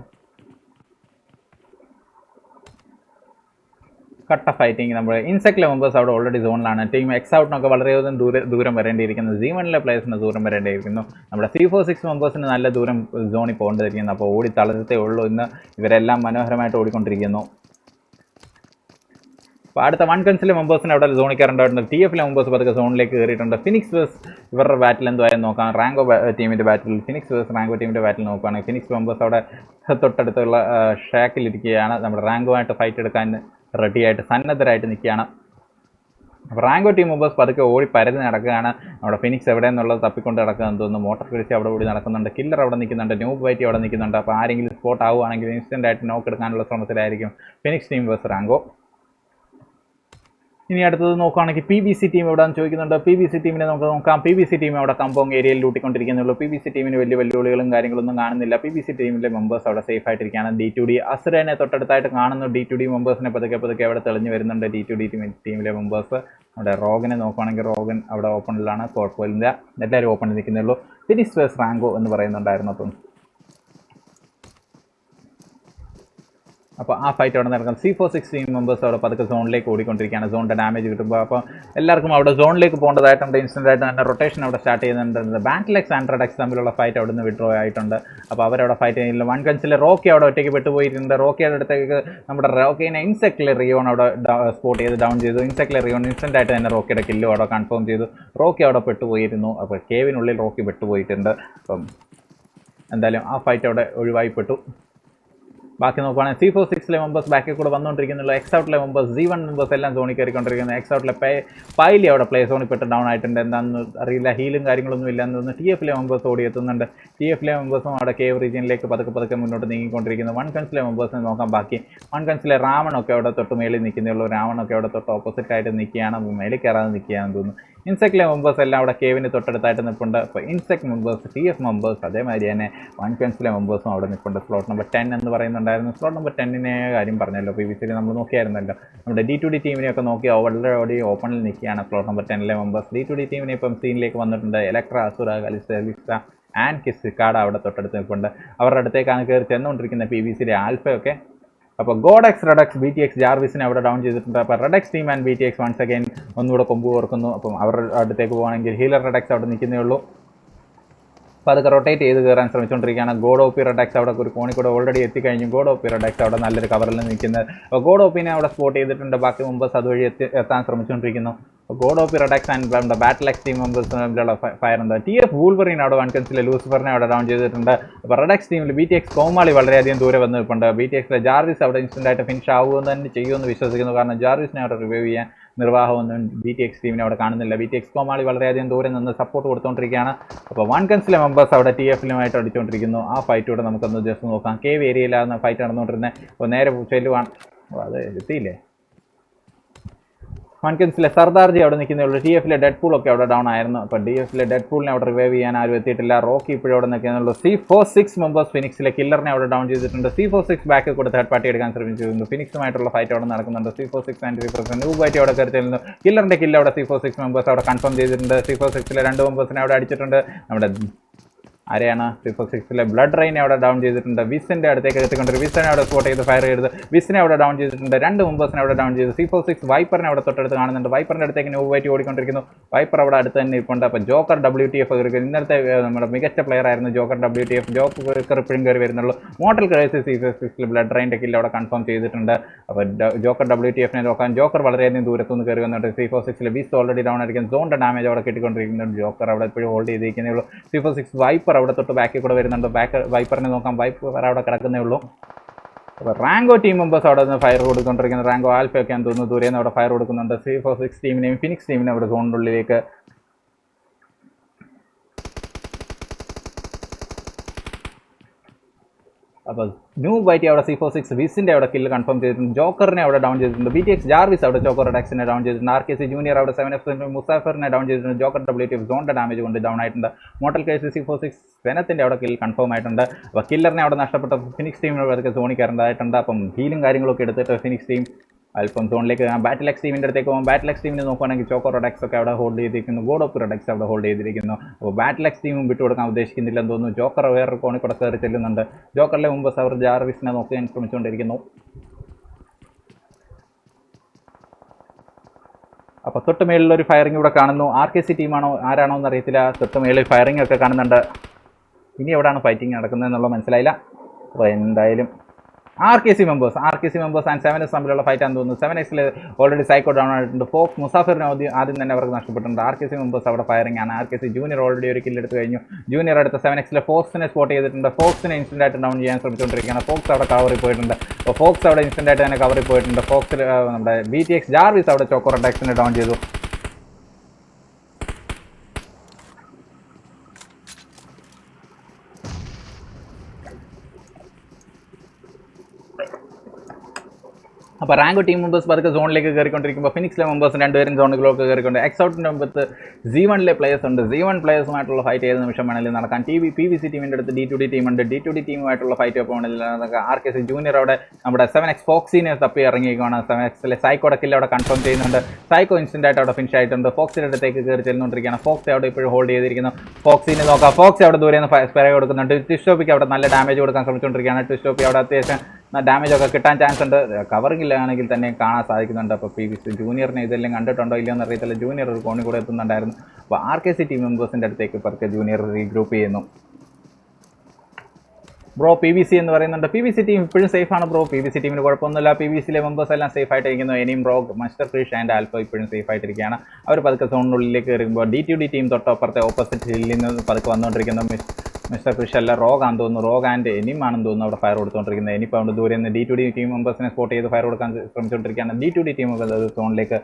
കട്ട ഫൈറ്റിംഗ്. നമ്മുടെ ഇൻസെക്റ്റിലെ മെമ്പേഴ്സ് അവിടെ ഓൾറെഡി സോണിലാണ്. ടീം എക്സ് ഔട്ടിനൊക്കെ വളരെയധികം ദൂരം വരേണ്ടിയിരിക്കുന്നു. G1 പ്ലേയേഴ്സിന് ദൂരം വരേണ്ടിയിരിക്കുന്നു. നമ്മുടെ C46 മെമ്പേഴ്സിന് നല്ല ദൂരം സോണിൽ പോകേണ്ടിയിരിക്കുന്നു. അപ്പോൾ ഓടി തളരത്തേ ഉള്ളൂ. ഇന്ന് ഇവരെല്ലാം മനോഹരമായിട്ട് ഓടിക്കൊണ്ടിരിക്കുന്നു. അപ്പോൾ അടുത്ത 1 ക്വസ്റ്റിലെ മെമ്പേഴ്സിന് അവിടെ സോണിൽ കയറേണ്ടതുണ്ട്. TF മെമ്പേഴ്സ് പതുക്കെ സോണിലേക്ക് കയറിയിട്ടുണ്ട്. ഫിനിക്സ് വേഴ്സ് ഇവരുടെ ബാറ്റിൽ എന്തുവായാലും നോക്കാം. റാങ്കോ ടീമിൻ്റെ ബാറ്റിൽ ഫിനിക്സ് വേഴ്സ് റാങ്കോ ടീമിൻ്റെ ബാറ്റിൽ നോക്കുകയാണെങ്കിൽ ഫിനിക്സ് മെമ്പേഴ്സ് അവിടെ തൊട്ടടുത്തുള്ള ഷാക്കിലിരിക്കുകയാണ്. നമ്മുടെ റാങ്കോമായിട്ട് ഫൈറ്റ് എടുക്കാൻ റെഡിയായിട്ട് സന്നദ്ധരായിട്ട് നിൽക്കുകയാണ്. അപ്പോൾ റാങ്കോ ടീം മെമ്പേഴ്സ് പതുക്കെ ഓടി പരതി നടക്കുകയാണ്. നമ്മുടെ ഫിനിക്സ് എവിടെയെന്നുള്ളത് തപ്പിക്കൊണ്ട് നടക്കുകയെന്ന് തോന്നുന്നു. മോട്ടർ പിടിച്ച് അവിടെ ഓടി നടക്കുന്നുണ്ട്. കില്ലർ അവിടെ നിൽക്കുന്നുണ്ട്. ന്യൂബ് വൈറ്റി അവിടെ നിൽക്കുന്നുണ്ട്. അപ്പോൾ ആരെങ്കിലും സ്പോട്ട് ആവുകയാണെങ്കിൽ ഇൻസ്റ്റൻ്റായിട്ട് നോക്ക് എടുക്കാനുള്ള ശ്രമത്തിലായിരിക്കും ഫിനിക്സ് ടീം വേഴ്സ് റാങ്കോ. ഇനി അടുത്തത് നോക്കുകയാണെങ്കിൽ PBC ടീം എവിടെയാണെന്ന് ചോദിക്കുന്നുണ്ട്. PBC ടീമിനെ നമുക്ക് നോക്കാം. PBC ടീം അവിടെ കമ്പോങ് ഏരിയയിൽ ലൂട്ടിക്കൊണ്ടിരിക്കുന്നുള്ളൂ. PBC ടീമിന് വലിയ വെല്ലുവിളികളും കാര്യങ്ങളൊന്നും കാണുന്നില്ല. PBC ടീമിലെ മെമ്പേഴ്സ് അവിടെ സേഫ് ആയിട്ടിരിക്കുകയാണ്. D2D അസുരനെ തൊട്ടടുത്തായിട്ട് കാണുന്നു. D2D മെമ്പേഴ്സിനെ പതുക്കെ അവിടെ തെളിഞ്ഞു വരുന്നുണ്ട്. D2D ടീമിലെ മെമ്പേഴ്സ് അവിടെ റോഗനെ നോക്കുകയാണെങ്കിൽ റോഗൻ അവിടെ ഓപ്പണിലാണ്. കുഴപ്പമില്ല, എല്ലാവരും ഓപ്പണിൽ നിൽക്കുന്നുള്ളൂ. ഫിനിക്സ് വേഴ്സ് റാങ്കോ എന്ന് പറയുന്നുണ്ടായിരുന്നു. അപ്പം അപ്പോൾ ആ ഫൈറ്റ് അവിടെ നടക്കുന്നത്. C46 ടീം മെമ്പേഴ്സ് അവിടെ പതുക്കെ സോണിലേക്ക് ഓടിക്കൊണ്ടിരിക്കുകയാണ്. സോണിൻ്റെ ഡാമേജ് കിട്ടുമ്പോൾ അപ്പോൾ എല്ലാവർക്കും അവിടെ സോണിലേക്ക് പോകേണ്ടതായിട്ടുണ്ട്. ഇൻസ്റ്റൻ്റായിട്ട് തന്നെ റൊട്ടേഷൻ അവിടെ സ്റ്റാർട്ട് ചെയ്യുന്നുണ്ട്. ബാറ്റിലെക്സ് ആൻഡ് റെഡക്സ് തമ്മിലുള്ള ഫൈറ്റ് അവിടെ നിന്ന് വിഡ്രോ ആയിട്ടുണ്ട്. അപ്പോൾ അവരവിടെ ഫൈറ്റ് ചെയ്യുന്നില്ല. 1 ക്വസ്റ്റിലെ റോക്കി അവിടെ ഒറ്റയ്ക്ക് പെട്ടുപോയിട്ടുണ്ട്. റോക്കിയുടെ അടുത്തേക്ക് നമ്മുടെ റോക്കിനെ ഇൻസെക്റ്റിലെ റിയോൺ അവിടെ സ്പോട്ട് ചെയ്ത് ഡൗൺ ചെയ്തു. ഇൻസെക്റ്റിലെ റിയോൺ ഇൻസ്റ്റൻ്റായിട്ട് തന്നെ റോക്കിയുടെ കില്ലും അവിടെ കൺഫേം ചെയ്തു. റോക്കി അവിടെ പെട്ടുപോയിരുന്നു. അപ്പോൾ കേവിനുള്ളിൽ റോക്കി പെട്ടുപോയിട്ടുണ്ട്. അപ്പം എന്തായാലും ആ ഫൈറ്റ് അവിടെ ഒഴിവായിപ്പെട്ടു. ബാക്കി നോക്കുകയാണെങ്കിൽ C46 മെമ്പേഴ്സ് ബാക്കിൽ കൂടെ വന്നുകൊണ്ടിരിക്കുന്നുള്ളൂ. എക്സ് ഔട്ടിലെ മെമ്പേഴ്സ് G1 മെമ്പേഴ്സ് എല്ലാം സോണിൽ കയറിക്കൊണ്ടിരിക്കുന്നത്. എക്സ് ഔട്ടിലെ പൈലി അവിടെ പ്ലേ സോണിൽ പെട്ട് ഡൗൺ ആയിട്ടുണ്ട്. എന്താണെന്ന് അറിയില്ല. ഹീലും കാര്യങ്ങളൊന്നും ഇല്ല എന്ന് തോന്നുന്നു. TF മെമ്പേഴ്സ് ഓടി എത്തുന്നുണ്ട്. TF മെമ്പേഴ്സും അവിടെ കേവ് റീജിയനിലേക്ക് പതുക്കെ മുന്നോട്ട് നീങ്ങിക്കൊണ്ടിരിക്കുന്നു. 1 ക്വസ്റ്റിലെ മെമ്പേഴ്സിനെ നോക്കാം. ബാക്കി 1 ക്വസ്റ്റിലെ റാവണൊക്കെ അവിടെ തൊട്ട് മേളിൽ നിൽക്കുന്നേ റാവണൊക്കെ അവിടെ തൊട്ട് ഓപ്പോസിറ്റ് ആയിട്ട് നിൽക്കുകയാണ്. മേളിൽ കയറാതെ നിൽക്കുകയാണെന്ന് തോന്നുന്നു. ഇൻസെക്റ്റിലെ മെമ്പേഴ്സ് എല്ലാം അവിടെ കേവിന് തൊട്ടടുത്തായിട്ട് നിൽപ്പുണ്ട്. അപ്പോൾ ഇൻസെക്ട് മെമ്പേഴ്സ് TF മെമ്പേഴ്സ് അതേമാതിരി തന്നെ 1 ക്വസ്റ്റിലെ മെമ്പേഴ്സും അവിടെ നിൽപ്പുണ്ട്. സ്ലോട്ട് നമ്പർ 10 എന്ന് പറയുന്നുണ്ടായിരുന്നു. സ്ലോട്ട് നമ്പർ 10നെ കാര്യം പറഞ്ഞല്ലോ. PBCയിൽ നമ്മൾ നോക്കിയായിരുന്നല്ലോ. നമ്മുടെ D2D ടീമിനെയൊക്കെ നോക്കി ഓൾറെഡി ഓപ്പണിൽ നിൽക്കുകയാണ് സ്ലോട്ട് നമ്പർ 10ലെ മെമ്പേഴ്സ്. D2D ടീമിനെ ഇപ്പം സീനിലേക്ക് വന്നിട്ടുണ്ട്. എലക്ട്ര, അസുര, കലിസ്റ്റ ആൻഡ് കിസ്കാഡ അവിടെ തൊട്ടടുത്ത് നിൽപ്പുണ്ട്. അവരുടെ അടുത്തേക്കാണ് കയറി ചെന്നുകൊണ്ടിരിക്കുന്ന PBCയിലെ ആൽഫയൊക്കെ. അപ്പോൾ ഗോഡെക്സ്, റെഡക്സ്, BTX ജാർവിസിനെ അവിടെ ഡൗൺ ചെയ്തിട്ടുണ്ട്. അപ്പോൾ Redux team and BTX once again ഒന്നുകൂടെ കൊമ്പ് ഓർക്കുന്നു. അപ്പം അവരുടെ അടുത്തേക്ക് പോകുകയാണെങ്കിൽ ഹീലർ റെഡക്സ് അവിടെ നിൽക്കുന്നേ ഉള്ളൂ. അപ്പോൾ അതൊക്കെ റൊട്ടേറ്റ് ചെയ്ത് കയറാൻ ശ്രമിച്ചുകൊണ്ടിരിക്കുകയാണ്. ഗോഡ് OP റെഡക്സ് അവിടെ ഒരു കോണി കൂടെ ഓൾറെഡി എത്തിക്കഴിഞ്ഞു. ഗോഡ് OP റെഡക്സ് അവിടെ നല്ലൊരു കവറിൽ നിൽക്കുന്നത്. അപ്പോൾ ഗോഡ് OPനെ അവിടെ സ്പോട്ട് ചെയ്തിട്ടുണ്ട്. ബാക്കി മെമ്പേഴ്സ് അതുവഴി എത്താൻ ശ്രമിച്ചുകൊണ്ടിരിക്കുന്നു. ഗോഡ് ഓഫ് റെഡക്സ് ആൻഡ് നമ്മുടെ ബാറ്റിൽ എക്സ് ടീം മെമ്പേഴ്സ് തമ്മിലുള്ള ഫയർ എന്താ TF വൂൾവറിൻ അവിടെ വൺകൻസിലെ ലൂസിഫറിനെ അവിടെ ഡൗൺ ചെയ്തിട്ടുണ്ട്. അപ്പോൾ റെഡക്സ് ടീമിൽ BTX കോമാളി വളരെയധികം ദൂരെ വന്ന് നിൽപ്പുണ്ട്. BTXിലെ ജാർവിസ് അവിടെ ഇൻസ്റ്റൻ്റ് ആയിട്ട് ഫിനിഷ് ആവുമെന്ന് തന്നെ ചെയ്യുമെന്ന് വിശ്വസിക്കുന്നു. കാരണം ജാർവിസിനെ അവിടെ റിവൈവ് ചെയ്യാൻ നിർവാഹമൊന്നും BTX ടീമിനെ അവിടെ കാണുന്നില്ല. BTX കോമാളി വളരെയധികം ദൂരെ നിന്ന് സപ്പോർട്ട് കൊടുത്തുകൊണ്ടിരിക്കുകയാണ്. അപ്പോൾ വൺകൻസിലെ മെമ്പേഴ്സ് അവിടെ TFലുമായിട്ട് അടിച്ചുകൊണ്ടിരിക്കുന്നു. ആ ഫൈറ്റ് കൂടെ നമുക്കൊന്ന് ജസ്റ്റ് നോക്കാം. കേവ് ഏരിയയിലാണ് ഫൈറ്റ് നടന്നുകൊണ്ടിരുന്നത്. അപ്പോൾ നേരെ ചെല്ലുവാണ്. അത് എത്തിയില്ലേ? വൺകൻസിലെ സർദാർജി അവിടെ നിൽക്കുന്നേ ഉള്ളൂ. TFലെ ഡെഡ് പൂളൊക്കെ അവിടെ ഡൗൺ ആയിരുന്നു. അപ്പോൾ DFലെ ഡെഡ് പൂളിനെ അവിടെ റിവൈവ് ചെയ്യാൻ ആരും എത്തിയിട്ടില്ല. റോക്കി ഇപ്പോഴും അവിടെ നിൽക്കുന്നുള്ളൂ. C46 മെമ്പേഴ്സ് ഫിനിക്സിലെ കില്ലറിനെ അവിടെ ഡൗൺ ചെയ്തിട്ടുണ്ട്. C46 ബാക്ക് കൂടെ തേർഡ് പാർട്ടി എടുക്കാൻ ശ്രമിച്ചിരുന്നു. ഫിനിക്സുമായിട്ടുള്ള ഫൈറ്റ് അവിടെ നടക്കുന്നുണ്ട്. C46 ആൻഡ് 3% നൂബായിട്ട് അവിടെ കയറി ചെല്ലുന്നു. കില്ലറിൻ്റെ കില്ല് അവിടെ C46 മെമ്പേഴ്സ് അവിടെ കൺഫേം ചെയ്തിട്ടുണ്ട്. C46ലെ 2 മെമ്പേഴ്സിനെ അവിടെ അടിച്ചിട്ടുണ്ട്. നമ്മുടെ ആരെയാണ് C46ലെ ബ്ലഡ് റൈനെ അവിടെ ഡൗൺ ചെയ്തിട്ടുണ്ട്. വിസിൻ്റെ അടുത്തേക്ക് എത്തിക്കൊണ്ടിരിക്കും. വിസിനെ അവിടെ സ്പോട്ട് ചെയ്ത് ഫയർ ചെയ്ത് വിസിനെ അവിടെ ഡൗൺ ചെയ്തിട്ടുണ്ട്. 2 മെമ്പേഴ്സിനെ അവിടെ ഡൗൺ ചെയ്ത് C46 വൈപ്പറിനെ അവിടെ തൊട്ടടുത്ത് കാണുന്നുണ്ട്. വൈപ്പറിൻ്റെ അടുത്തേക്ക് നൂബായിട്ട് ഓടിക്കൊണ്ടിരിക്കുന്നു. വൈപ്പർ അവിടെ അടുത്ത് തന്നെ ഇപ്പോണ്ട്. അപ്പോൾ ജോക്കർ WTF കയറി. ഇന്നത്തെ നമ്മുടെ മികച്ച പ്ലെയർ ആയിരുന്നു ജോക്കർ WTF. ജോക്കർ ഇപ്പോഴും കയറി വരുന്നുള്ളൂ. മോട്ടൽ ക്രൈസിസ് C46 ബ്ലഡ് റൈൻ്റെ കില്ല് അവിടെ കൺഫേം ചെയ്തിട്ടുണ്ട്. അപ്പോൾ ജോക്കർ WTFനെ നോക്കാൻ ജോക്കർ വളരെയധികം ദൂരത്തുനിന്ന് കയറി വന്നിട്ട് C46ലെ വിസ് ഓൾറെഡി ഡൗൺ ആയിരിക്കും. സോണിൻ്റെ ഡാമേജ് അവിടെ കിട്ടിക്കൊണ്ടിരിക്കുന്നുണ്ട്. ജോക്കർ അവിടെ ഇപ്പോഴും ഹോൾഡ് ചെയ്തിരിക്കുന്നേ ഉള്ളൂ. C46 വൈപ്പർ അവിടെ തൊട്ട് ബാക്കിൽ കൂടെ വരുന്നുണ്ട്. വൈപ്പറിനെ നോക്കാം. വൈപ്പർ അവിടെ കിടക്കുന്നേ ഉള്ളൂ. അപ്പോൾ റാങ്കോ ടീം മെമ്പേഴ്സ് അവിടെ നിന്ന് ഫയർ കൊടുത്തുകൊണ്ടിരിക്കുന്നത്. റാങ്കോ ആൽഫയൊക്കെ എന്ന് തോന്നുന്നു ദൂരെ നിന്ന് അവിടെ ഫയർ കൊടുക്കുന്നുണ്ട്. C46 ടീമിനെയും ഫിനിക്സ് ടീമിനെയും അവിടെ സോണിനുള്ളിലേക്ക്. അപ്പോൾ നൂബായിട്ട് അവിടെ C46 വിസിൻ്റെ അവിടെ കില്ല് കൺഫേം ചെയ്തിട്ടുണ്ട്. ജോക്കറിനെ അവിടെ ഡൗൺ ചെയ്തിട്ടുണ്ട്. BTX ജാർവിസ് അവിടെ ജോക്കർ റെഡക്സിനെ ഡൗൺ ചെയ്തിട്ടുണ്ട്. RKC ജൂനിയർ അവിടെ 7F മുസാഫറിനെ ഡൗൺ ചെയ്തിട്ടുണ്ട്. ജോക്കർ WTF സോണിൻ്റെ ഡാമേജ് കൊണ്ട് ഡൗൺ ആയിട്ടുണ്ട്. മോട്ടൽ കേസ് C46 വെനത്തിൻ്റെ അവിടെ കില്ല് കൺഫേം ആയിട്ടുണ്ട്. അപ്പോൾ കില്ലറിനെ അവിടെ നഷ്ടപ്പെട്ട ഫിനിക്സ് ടീമിനോടൊക്കെ സോണി കയറേണ്ടതായിട്ടുണ്ട്. അപ്പം ഹീലും കാര്യങ്ങളൊക്കെ എടുത്തിട്ട് ഫിനിക്സ് ടീം അല്പം സോണിലേക്ക് ബാറ്റിൽ എക്സ് ടീമിൻ്റെ അടുത്തേക്ക് പോകും. ബാറ്റിൽ എക്സ് ടീമിന് നോക്കുകയാണെങ്കിൽ ചോക്കോ റെഡക്സ് ഒക്കെ അവിടെ ഹോൾഡ് ചെയ്തിരിക്കുന്നു. ഗോഡ് ഓഫ് റെഡക്സ് അവിടെ ഹോൾഡ് ചെയ്തിരിക്കുന്നു. അപ്പോൾ ബാറ്റിൽ എക്സ് ടീമും വിട്ടുകൊടുക്കാൻ ഉദ്ദേശിക്കുന്നില്ലെന്ന് തോന്നുന്നു. ജോക്കർ വേറൊരു കോണിൽ കൂടെ കയറി ചെല്ലുന്നുണ്ട്. ജോക്കറിലെ മുമ്പ് അവർ ജാർവിസിനെ നോക്കാൻ ശ്രമിച്ചുകൊണ്ടിരിക്കുന്നു. അപ്പോൾ തൊട്ട് മേളിലൊരു ഫയറിംഗ് ഇവിടെ കാണുന്നു. RKC ടീമാണോ ആരാണോ എന്ന് അറിയത്തില്ല. തൊട്ട് മേളിൽ ഫയറിംഗ് ഒക്കെ കാണുന്നുണ്ട്. ഇനി എവിടെയാണ് ഫൈറ്റിംഗ് നടക്കുന്നത് എന്നുള്ളത് മനസ്സിലായില്ല. അപ്പോൾ എന്തായാലും RKC മെമ്പേഴ്സ് ആൻഡ് 7S തമ്മിലുള്ള ഫൈറ്റാന്ന് തോന്നുന്നു. 7Xൽ ഓൾറെഡി സൈക്കോ ഡൗൺ ആയിട്ടുണ്ട്. ഫോക്സ് മുസാഫറിനെ ആദ്യം തന്നെ അവർക്ക് നഷ്ടപ്പെട്ടിട്ടുണ്ട്. RKC മെമ്പേഴ്സ് അവിടെ ഫയറിംഗ് ആണ്. RKC ജൂനിയർ ഓൾറെഡി ഒരു കില്ലെടുത്ത് കഴിഞ്ഞു. ജൂനിയർ അടുത്ത 7Xലെ ഫോക്സിനെ സ്പോട്ട് ചെയ്തിട്ടുണ്ട്. ഫോക്സിനെ ഇൻസ്റ്റൻ്റ് ആയിട്ട് ഡൗൺ ചെയ്യാൻ ശ്രമിച്ചുകൊണ്ടിരിക്കുകയാണ്. ഫോക്സ് അവിടെ കവറിൽ പോയിട്ടുണ്ട്. അപ്പോൾ ഫോക്സ് അവിടെ ഇൻസ്റ്റൻ്റ് ആയിട്ട് തന്നെ കവറിൽ പോയിട്ടുണ്ട്. ഫോക്സിൽ നമ്മുടെ BTX ജാർവിസ് അവിടെ ചോക്കോ റെഡക്സിനെ ഡൗൺ ചെയ്തു. അപ്പോൾ റാങ്കോ ടീം മെമ്പേഴ്സ് പതുക്കെ സോണിലേക്ക് കയറിക്കൊണ്ടിരിക്കുമ്പോൾ ഫിനിക്സിലെ മെമ്പേഴ്സ് രണ്ടുപേരും സോണുകളൊക്കെ കയറിക്കൊണ്ട് എക്സൗട്ടിൻ്റെ മുമ്പത്ത് G1ലെ പ്ലേയേഴ്സ് ഉണ്ട്. G1 പ്ലേയേഴ്സുമായിട്ടുള്ള ഫൈറ്റ് ഏത് നിമിഷം വേണമെങ്കിലും നടക്കാൻ. PVC ടീമിൻ്റെ അടുത്ത് D2D ടീമുണ്ട്. D2D ടീമുമായിട്ടുള്ള ഫൈറ്റ് ഇപ്പോൾ വേണമെങ്കിലും നടക്കാം. RKC ജൂനിയർ അവിടെ നമ്മുടെ 7X ഫോക്സിനെ തപ്പി ഇറങ്ങിയിരിക്കുകയാണ്. 7Xലെ സൈക്കോടെ കില്ല് അവിടെ കൺഫേം ചെയ്യുന്നുണ്ട്. സൈക്കോ ഇൻസ്റ്റൻ്റ് ആയിട്ട് അവിടെ ഫിനിഷ് ആയിട്ടുണ്ട്. ഫോക്സിൻ്റെ അടുത്തേക്ക് കയറി ചെല്ലുകൊണ്ടിരിക്കുകയാണ്. ഫോക്സ് അവിടെ ഇപ്പോഴും ഹോൾഡ് ചെയ്തിരിക്കുന്നു. ഫോക്സിനെ നോക്കാം. ഫോക്സ് അവിടെ ദൂരെ നിന്ന് സ്പ്രേ കൊടുക്കുന്നുണ്ട്. ട്വിസ്റ്റോപ്പിക്ക് അവിടെ നല്ല ഡാമേജ് കൊടുക്കാൻ ശ്രമിച്ചുകൊണ്ടിരിക്കുകയാണ്. ട്വിസ്റ്റോപ്പി അവിടെ അത്യാവശ്യം ഡാമേജ് ഒക്കെ കിട്ടാൻ ചാൻസ് ഉണ്ട്. കവറിങ്ങിലാണെങ്കിൽ തന്നെ കാണാൻ സാധിക്കുന്നുണ്ട്. അപ്പോൾ PVC ജൂനിയറിനെ ഇതെല്ലാം കണ്ടിട്ടുണ്ടോ ഇല്ലയോ എന്ന് അറിയത്തില്ല. ജൂനിയർ ഒരു കോണിൽ കൂടെ എത്തുന്നുണ്ടായിരുന്നു. അപ്പോൾ RKC ടീം മെമ്പേഴ്സിൻ്റെ അടുത്തേക്ക് പതുക്കെ ജൂനിയർ റീഗ്രൂപ്പ് ചെയ്യുന്നു. ബ്രോ PVC എന്ന് പറയുന്നുണ്ട്. PVC ടീം ഇപ്പോഴും സേഫ് ആണ് ബ്രോ. PVC ടീമിന് കുഴപ്പമൊന്നുമില്ല. PVCയിലെ മെമ്പേഴ്സ് എല്ലാം സേഫ് ആയിട്ടിരിക്കുന്നു. ഇനിയും bro muster fish and alpha ഇപ്പോഴും സേഫ് ആയിട്ടിരിക്കുകയാണ്. അവർ പതുക്കെ സോണിനുള്ളിലേക്ക് കയറുമ്പോൾ D2D ടീം തൊട്ടപ്പുറത്തെ ഓപ്പോസിറ്റ് ഹില്ലിൽ നിന്ന് പതുക്കെ വന്നുകൊണ്ടിരിക്കുന്നു. മിസ്റ്റർ ഫിഷ് അല്ല റോഗാന്ന് തോന്നുന്നു. റോഗ് ആൻഡ് എനിമാണെന്ന് തോന്നുന്നു അവിടെ ഫയർ കൊടുത്തുകൊണ്ടിരിക്കുന്നത്. എനിപ്പോൾ അവിടെ ദൂരെ നിന്ന് D2D ടീം മെമ്പേഴ്സിനെ സ്പോട്ട് ചെയ്ത് ഫയർ കൊടുക്കാൻ ശ്രമിച്ചുകൊണ്ടിരിക്കുകയാണ്. D2D ടീം സോണിലേക്ക്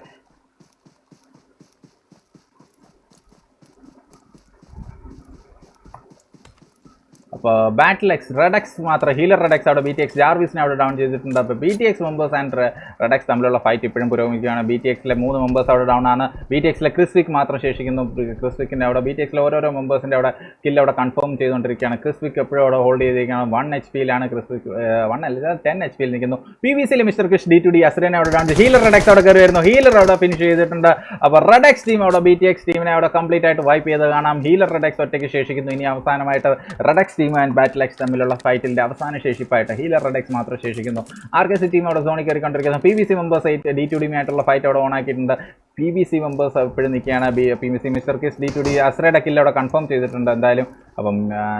അപ്പോൾ ബാറ്റിൽ എക്സ് റെഡക്സ് മാത്രം ഹീലർ റെഡക്സ് അവിടെ BTX ജാർവിസിനെ അവിടെ ഡൗൺ ചെയ്തിട്ടുണ്ട്. അപ്പോൾ BTX മെമ്പേഴ്സ് ആൻഡ് റെഡക്സ് തമ്മിലുള്ള ഫൈറ്റ് ഇപ്പോഴും പുരോഗമിക്കുകയാണ്. BTXലെ 3 മെമ്പേഴ്സ് അവിടെ ഡൗൺ ആണ്. BTXലെ ക്രിസ്വിക് മാത്രം ശേഷിക്കുന്നു. ക്രിസ്വിക്കിൻ്റെ അവിടെ BTXലെ ഓരോരോ മെമ്പേഴ്സിൻ്റെ അവിടെ കില്ല് അവിടെ കൺഫേം ചെയ്തുകൊണ്ടിരിക്കുകയാണ്. ക്രിസ്വിക് എപ്പോഴും അവിടെ ഹോൾഡ് ചെയ്തിരിക്കുകയാണ്. 1 HP ക്രിസ്വിക് 1 അല്ല 10 HP നിൽക്കുന്നു. PVCയിലെ മിസ്റ്റർ ക്രിഷ് D2D അസ്രനെ അവിടെ ഡൗൺ ചെയ്തു. ഹീലർ റെഡക്സ് അവിടെ കയറി വരുന്നു. ഹീലർ അവിടെ ഫിനിഷ് ചെയ്തിട്ടുണ്ട്. അപ്പോൾ റെഡക്സ് ടീം അവിടെ BTX ടീമിനെ അവിടെ കംപ്ലീറ്റ് ആയിട്ട് വൈപ്പ് ചെയ്ത് കാണാം. ഹീലർ റെഡക്സ് ഒറ്റയ്ക്ക് ശേഷിക്കുന്നു. ഇനി അവസാനമായിട്ട് Redux team and battle X തമ്മിലുള്ള ഫൈറ്റിൻ്റെ അവസാന ശേഷിപ്പായിട്ട് ഹീലർ റെഡക്സ് മാത്രം ശേഷിക്കുന്നു. RKC ടീം അവിടെ സോണിൽ കയറിക്കൊണ്ടിരിക്കുന്നു. PVC മെമ്പേഴ്സ് D2D ആയിട്ടുള്ള ഫൈറ്റ് അവിടെ ഓൺ ആക്കിയിട്ടുണ്ട്. PVC മെമ്പേഴ്സ് എപ്പോഴും നിൽക്കുകയാണ്. PVC മിസ്റ്റർ കിസ് D2D അസ്രയുടെ കില്ല് അവിടെ കൺഫേം ചെയ്തിട്ടുണ്ട് എന്തായാലും. അപ്പം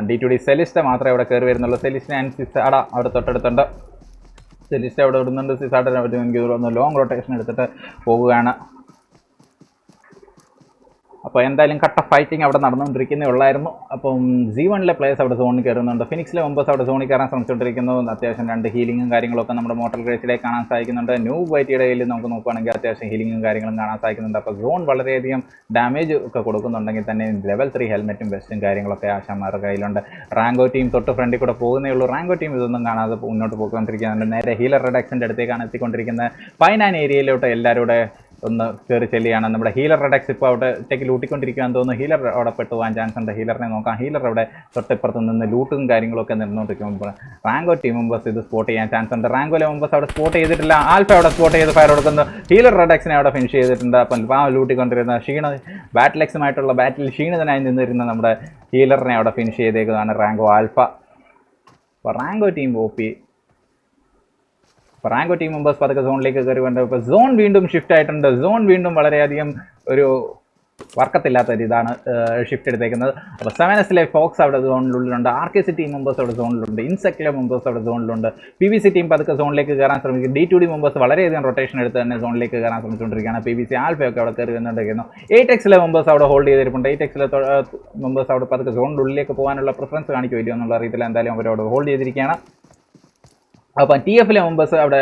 D2D സെലിസ്റ്റ മാത്രമേ അവിടെ കയറി വരുന്നുള്ളൂ. സെലിസ്റ്റിനെ ആൻഡ് സിസാഡ അവിടെ തൊട്ടടുത്തുണ്ട്. സെലിസ്റ്റ അവിടെ ഇടുന്നുണ്ട്. സിസാഡ എനിക്ക് തോന്നുന്നു ലോങ് റൊട്ടേഷൻ എടുത്തിട്ട് പോവുകയാണ്. അപ്പോൾ എന്തായാലും കട്ട ഫൈറ്റിംഗ് അവിടെ നടന്നുകൊണ്ടിരിക്കുന്നേ ഉള്ളായിരുന്നു. അപ്പം G1 പ്ലേയേഴ്സ് അവിടെ സോണിൽ കയറുന്നുണ്ട്. ഫിനിക്സിലെ മെമ്പേഴ്സ് അവിടെ സോണിൽ കയറാൻ ശ്രമിച്ചുകൊണ്ടിരിക്കുന്നു. അത്യാവശ്യം 2 ഹീലിങ്ങും കാര്യങ്ങളൊക്കെ നമ്മുടെ മോട്ടൽ റേസിലേക്ക് കാണാൻ സാധിക്കുന്നുണ്ട്. ന്യൂ വൈറ്റിയുടെ കയ്യിൽ നമുക്ക് നോക്കുകയാണെങ്കിൽ അത്യാവശ്യം ഹീലിങ്ങും കാര്യങ്ങളും കാണാൻ സാധിക്കുന്നുണ്ട്. അപ്പോൾ സോൺ വളരെയധികം ഡാമേജ് ഒക്കെ കൊടുക്കുന്നുണ്ടെങ്കിൽ തന്നെ ലെവൽ 3 ഹെൽമെറ്റും വെസ്റ്റും കാര്യങ്ങളൊക്കെ ആശാന്മാരുടെ കയ്യിലുണ്ട്. റാങ്കോ ടീം തൊട്ട് ഫ്രണ്ടിൽ കൂടെ പോകുന്നേ ഉള്ളൂ. റാങ്കോ ടീം ഇതൊന്നും കാണാതെ മുന്നോട്ട് പോയിക്കൊണ്ടിരിക്കുന്നുണ്ട്. നേരെ ഹീലർ റെഡക്സിൻ്റെ അടുത്തേക്കാണ് എത്തിക്കൊണ്ടിരിക്കുന്നത്. പൈനാൻ ഏരിയയിലോട്ട് എല്ലാവരും ഒന്ന് കയറി ചെല്ലുകയാണ്. നമ്മുടെ ഹീലർ റെഡക്സ് ഇപ്പോൾ അവിടെ ഒറ്റയ്ക്ക് ലൂട്ടിക്കൊണ്ടിരിക്കുകയാണെന്ന് തോന്നുന്നു. ഹീലർ അവിടെ പെട്ടു പോകാൻ ചാൻസ് ഉണ്ട്. ഹീലറിനെ നോക്കാം. ഹീലർ അവിടെ തൊട്ടിപ്പുറത്ത് നിന്ന് ലൂട്ടും കാര്യങ്ങളൊക്കെ നിന്നുകൊണ്ടിരിക്കുമ്പോൾ റാങ്കോ ടീം മെമ്പേഴ്സ് ഇത് സ്പോട്ട് ചെയ്യാൻ ചാൻസ് ഉണ്ട്. റാങ്കോയിലെ മെമ്പേഴ്സ് അവിടെ സ്പോട്ട് ചെയ്തിട്ടില്ല. ആൽഫ അവിടെ സ്പോട്ട് ചെയ്ത് ഫയർ കൊടുക്കുന്നു. ഹീലർ റെഡക്സിനെ അവിടെ ഫിനിഷ് ചെയ്തിട്ടുണ്ട്. അപ്പം ലൂട്ടിക്കൊണ്ടിരുന്ന ബാറ്റിൽ ക്ഷീണിതനായി നിന്നിരുന്ന നമ്മുടെ ഹീലറിനെ അവിടെ ഫിനിഷ് ചെയ്തേക്കുന്നതാണ് റാങ്കോ ആൽഫ. അപ്പോൾ റാങ്കോ ടീം OP. റാങ്കോ ടീം മെമ്പേഴ്സ് പതുക്കെ സോണിലേക്ക് കയറി വേണ്ട. ഇപ്പോൾ സോൺ വീണ്ടും ഷിഫ്റ്റ് ആയിട്ടുണ്ട്. സോൺ വീണ്ടും വളരെയധികം ഒരു വർക്കത്തില്ലാത്തൊരു ഇതാണ് ഷിഫ്റ്റ് എടുത്തേക്കുന്നത്. അപ്പോൾ 7Sലെ ഫോക്സ് അവിടെ സോണിലുള്ളിലുണ്ട്. RKC ടീം മെമ്പേഴ്സ് അവിടെ സോണിലുണ്ട്. ഇൻസെക്റ്റിലെ മെമ്പേഴ്സ് അവിടെ സോണിലുണ്ട്. PBC ടീം പതുക്കെ സോണിലേക്ക് കയറാൻ ശ്രമിക്കും. D2D മെമ്പേഴ്സ് വളരെയധികം റൊട്ടേഷൻ എടുത്ത് തന്നെ സോണിലേക്ക് കയറാൻ ശ്രമിച്ചുകൊണ്ടിരിക്കുകയാണ്. PBC ആൽഫയൊക്കെ അവിടെ കയറി വന്നുകൊണ്ടിരിക്കുന്നു. 8Xലെ മെമ്പേഴ്സ് അവിടെ ഹോൾഡ് ചെയ്തിരിപ്പുണ്ട്. 8Xലെ മെമ്പേഴ്സ് അവിടെ പതുക്കെ സോണിനുള്ളിലേക്ക് പോകാനുള്ള പ്രിഫറൻസ് കാണിക്കുമല്ലോ എന്നുള്ള അറിയത്തില്ല. എന്തായാലും അവരവിടെ ഹോൾഡ് ചെയ്തിരിക്കുകയാണ്. അപ്പം TFലെ മെമ്പേഴ്സ് അവിടെ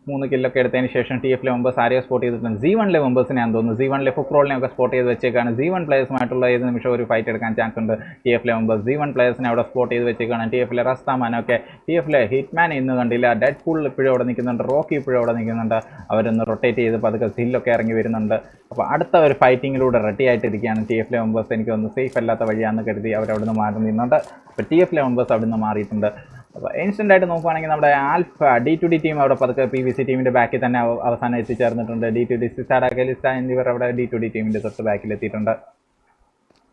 3 കില്ലൊക്കെ എടുത്തതിന് ശേഷം TFലെ മെമ്പേഴ്സ് ആരെയോ സ്പോട്ട് ചെയ്തിട്ടുണ്ട്. G1 മെമ്പേഴ്സിനെയാണെന്ന് തോന്നുന്നു. G1 ഫുക്രോളിനെ ഒക്കെ സ്പോട്ട് ചെയ്ത് വെച്ചേക്കാണ്. G1 പ്ലേയേഴ്സുമായിട്ടുള്ള ഏത് നിമിഷം ഒരു ഫൈറ്റ് എടുക്കാൻ ചാൻസ് ഉണ്ട്. TFലെ മെമ്പേഴ്സ് G1 പ്ലേയേഴ്സിനെ അവിടെ സ്പോട്ട് ചെയ്ത് വെച്ചേക്കാണ്. TFലെ റസ്താമാനൊക്കെ TFലെ ഹിറ്റ്മാൻ ഇന്ന് കണ്ടില്ല. ഡെഡ് പൂൾ ഇപ്പോഴും അവിടെ നിൽക്കുന്നുണ്ട്. റോക്കി ഇപ്പോഴും അവിടെ നിൽക്കുന്നുണ്ട്. അവരൊന്ന് റൊട്ടേറ്റ് ചെയ്ത് പതുക്കെ ഹില്ലൊക്കെ ഇറങ്ങി വരുന്നുണ്ട്. അപ്പോൾ അടുത്ത ഒരു ഫൈറ്റിങ്ങിലൂടെ റെഡി ആയിട്ടിരിക്കുകയാണ് TFലെ മെമ്പേഴ്സ്. എനിക്കൊന്ന് സേഫ് അല്ലാത്ത വഴിയാണെന്ന് കരുതി അവരവിടെ നിന്ന് മാറി നിന്നുണ്ട്. അപ്പോൾ TFലെ മെമ്പേഴ്സ് അവിടെ നിന്ന് മാറിയിട്ടുണ്ട്. അപ്പോൾ ഇൻസ്റ്റൻ്റ് ആയിട്ട് നോക്കുകയാണെങ്കിൽ നമ്മുടെ ആൽഫ D2D ടീം അവിടെ പതുക്കെ PBC ടീമിൻ്റെ ബാക്കിൽ തന്നെ അവസാനം എത്തിച്ചേർന്നിട്ടുണ്ട്. D2D സിസാഡ കലിസ്റ്റ എന്നിവർ അവിടെ D2D ടീമിൻ്റെ തൊട്ട് ബാക്കിൽ എത്തിയിട്ടുണ്ട്.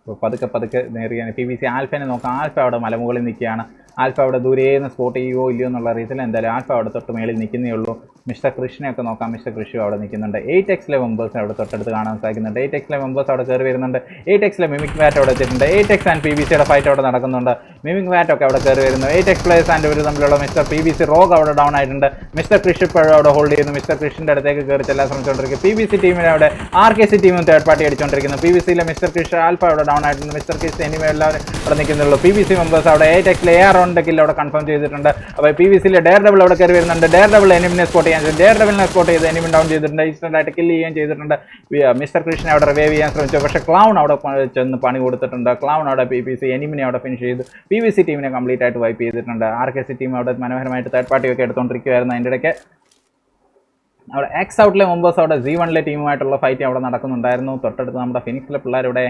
അപ്പോൾ പതുക്കെ നേറിയാണ് PBC ആൽഫനെ നോക്കാം. ആൽഫ അവിടെ മലമുകളിൽ നിൽക്കുകയാണ്. ആൽഫ അവിടെ ദൂരേന്ന് സ്പോട്ട് ചെയ്യുമോ ഇല്ലയോ എന്നുള്ള അറിയത്തില്ല. എന്തായാലും ആൽഫ അവിടെ തൊട്ട് മേളിൽ നിൽക്കുന്നേ ഉള്ളൂ. മിസ്റ്റർ കൃഷ്ണയൊക്കെ നോക്കാം. മിസ്റ്റർ കൃഷി അവിടെ നിൽക്കുന്നുണ്ട്. 8Xലെ മെമ്പേഴ്സ് അവിടെ തൊട്ടടുത്ത് കാണാൻ സാധിക്കുന്നുണ്ട്. 8Xലെ മെമ്പേഴ്സ് അവിടെ കയറി വരുന്നുണ്ട്. 8Xലെ മിമിക് വാറ്റ് അവിടെ എത്തിയിട്ടുണ്ട്. 8X ആൻഡ് PBCയുടെ ഫൈറ്റ് അവിടെ നടക്കുന്നുണ്ട്. മിമിക് വാറ്റ് ഒക്കെ അവിടെ കയറി വരുന്നു. 8X പ്ലേയേഴ്സ് ആൻഡ് ഇവർ തമ്മിലുള്ള മിസ്റ്റർ PBC റോഗ് അവിടെ ഡൗൺ ആയിട്ടുണ്ട്. മിസ്റ്റർ കൃഷി ഇപ്പോഴും അവിടെ ഹോൾഡ് ചെയ്യുന്നു. മിസ്റ്റർ കൃഷിൻ്റെ അടുത്തേക്ക് കയറി ചെല്ലാൻ ശ്രമിച്ചുകൊണ്ടിരിക്കും. PBC ടീമിനെ അവിടെ RKC ടീമും തേർഡ് പാർട്ടി അടിച്ചുകൊണ്ടിരിക്കുന്നു. PBCയിലെ മിസ്റ്റർ കൃഷി ആൽഫ അവിടെ ഡൗൺ ആയിട്ടുണ്ട്. മിസ്റ്റർ കൃഷി എനിമ എല്ലാവരും അവിടെ നിൽക്കുന്നുള്ളൂ. PBC മെമ്പേഴ്സ് അവിടെ 8Xലെ AR1 കില്ല് അവിടെ കൺഫേം ചെയ്തിട്ടുണ്ട്. അപ്പോൾ PBCയിലെ ഡെയർ ഡബിൾ അവിടെ കയറി വരുന്നുണ്ട്. ഡെയർ ഡബിൾ എനിമിനെ സ്പോട്ട് ചെയ്യാൻ ഡെയർ ഡബിളിനെ സ്പോട്ട് ചെയ്ത് എനിമി ഡൗൺ ചെയ്തിട്ടുണ്ട്. ഇൻസ്റ്റന്റ് ആയിട്ട് കില്ല് ചെയ്യുകയും ചെയ്തിട്ടുണ്ട്. മിസ്റ്റർ കൃഷ്ണനെ അവിടെ റിവൈവ് ചെയ്യാൻ ശ്രമിച്ചു. പക്ഷേ ക്ലൗൺ അവിടെ ചെന്ന് പണി കൊടുത്തിട്ടുണ്ട്. ക്ലൗൺ അവിടെ PBC എനിമിനെ അവിടെ ഫിനിഷ് ചെയ്തു. PBC ടീമിനെ കംപ്ലീറ്റ് ആയിട്ട് വൈപ്പ് ചെയ്തിട്ടുണ്ട്. RKC ടീം അവിടെ മനോഹരമായിട്ട് തേർഡ് പാർട്ടിയൊക്കെ എടുത്തുകൊണ്ടിരിക്കുകയായിരുന്നു. അതിൻ്റെ ഇടയ്ക്ക് അവിടെ എക്സ് ഔട്ടിലെ മെമ്പേഴ്സ് അവിടെ G1 ടീമുമായിട്ടുള്ള ഫൈറ്റ് അവിടെ നടക്കുന്നുണ്ടായിരുന്നു. തൊട്ടടുത്ത് നമ്മുടെ ഫിനിക്സിലെ പിള്ളേരുടെ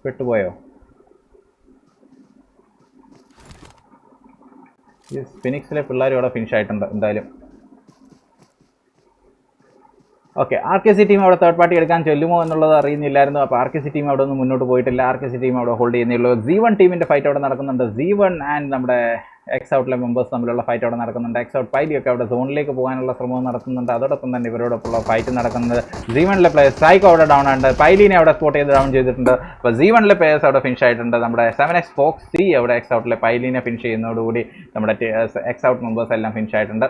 പെട്ടുപോയോ? ഫിനിക്സിലെ പിള്ളേർ ഇവിടെ ഫിനിഷ് ആയിട്ടുണ്ട് എന്തായാലും. ഓക്കെ, RKC ടീം അവിടെ തേർഡ് പാർട്ടി എടുക്കാൻ ചെല്ലുമോ എന്നുള്ളത് അറിയുന്നില്ലായിരുന്നു. അപ്പോൾ RKC ടീം അവിടെ ഒന്നും മുന്നോട്ട് പോയിട്ടില്ല. RKC ടീം അവിടെ ഹോൾഡ് ചെയ്യുന്നുള്ളൂ. G1 ടീമിൻ്റെ ഫൈറ്റ് അവിടെ നടക്കുന്നുണ്ട്. G1 ആൻഡ് നമ്മുടെ എക്സ് ഔട്ടിലെ മെമ്പേഴ്സ് തമ്മിലുള്ള ഫൈറ്റ് അവിടെ നടക്കുന്നുണ്ട്. എക്സ് ഔട്ട് പൈലിയൊക്കെ അവിടെ സോണിലേക്ക് പോകാനുള്ള ശ്രമവും നടത്തുന്നുണ്ട്. അതോടൊപ്പം തന്നെ ഇവരോടൊപ്പമുള്ള ഫൈറ്റ് നടക്കുന്നത്. G1 പ്ലേയേഴ്സ് സൈക്കോ അവിടെ ഡൗൺ ആയിട്ടുണ്ട്. പൈലിനെ അവിടെ സ്പോട്ട് ചെയ്ത് ഡൗൺ ചെയ്തിട്ടുണ്ട്. അപ്പോൾ G1 പ്ലേയേഴ്സ് അവിടെ ഫിനിഷ് ആയിട്ടുണ്ട്. നമ്മുടെ 7X ഫോക്സ് 3 അവിടെ എക്സ് ഔട്ടിലെ പൈലിനെ ഫിനിഷ് ചെയ്യുന്നതോടുകൂടി നമ്മുടെ എക്സ് ഔട്ട് മെമ്പേഴ്സ് എല്ലാം ഫിനിഷ് ആയിട്ടുണ്ട്.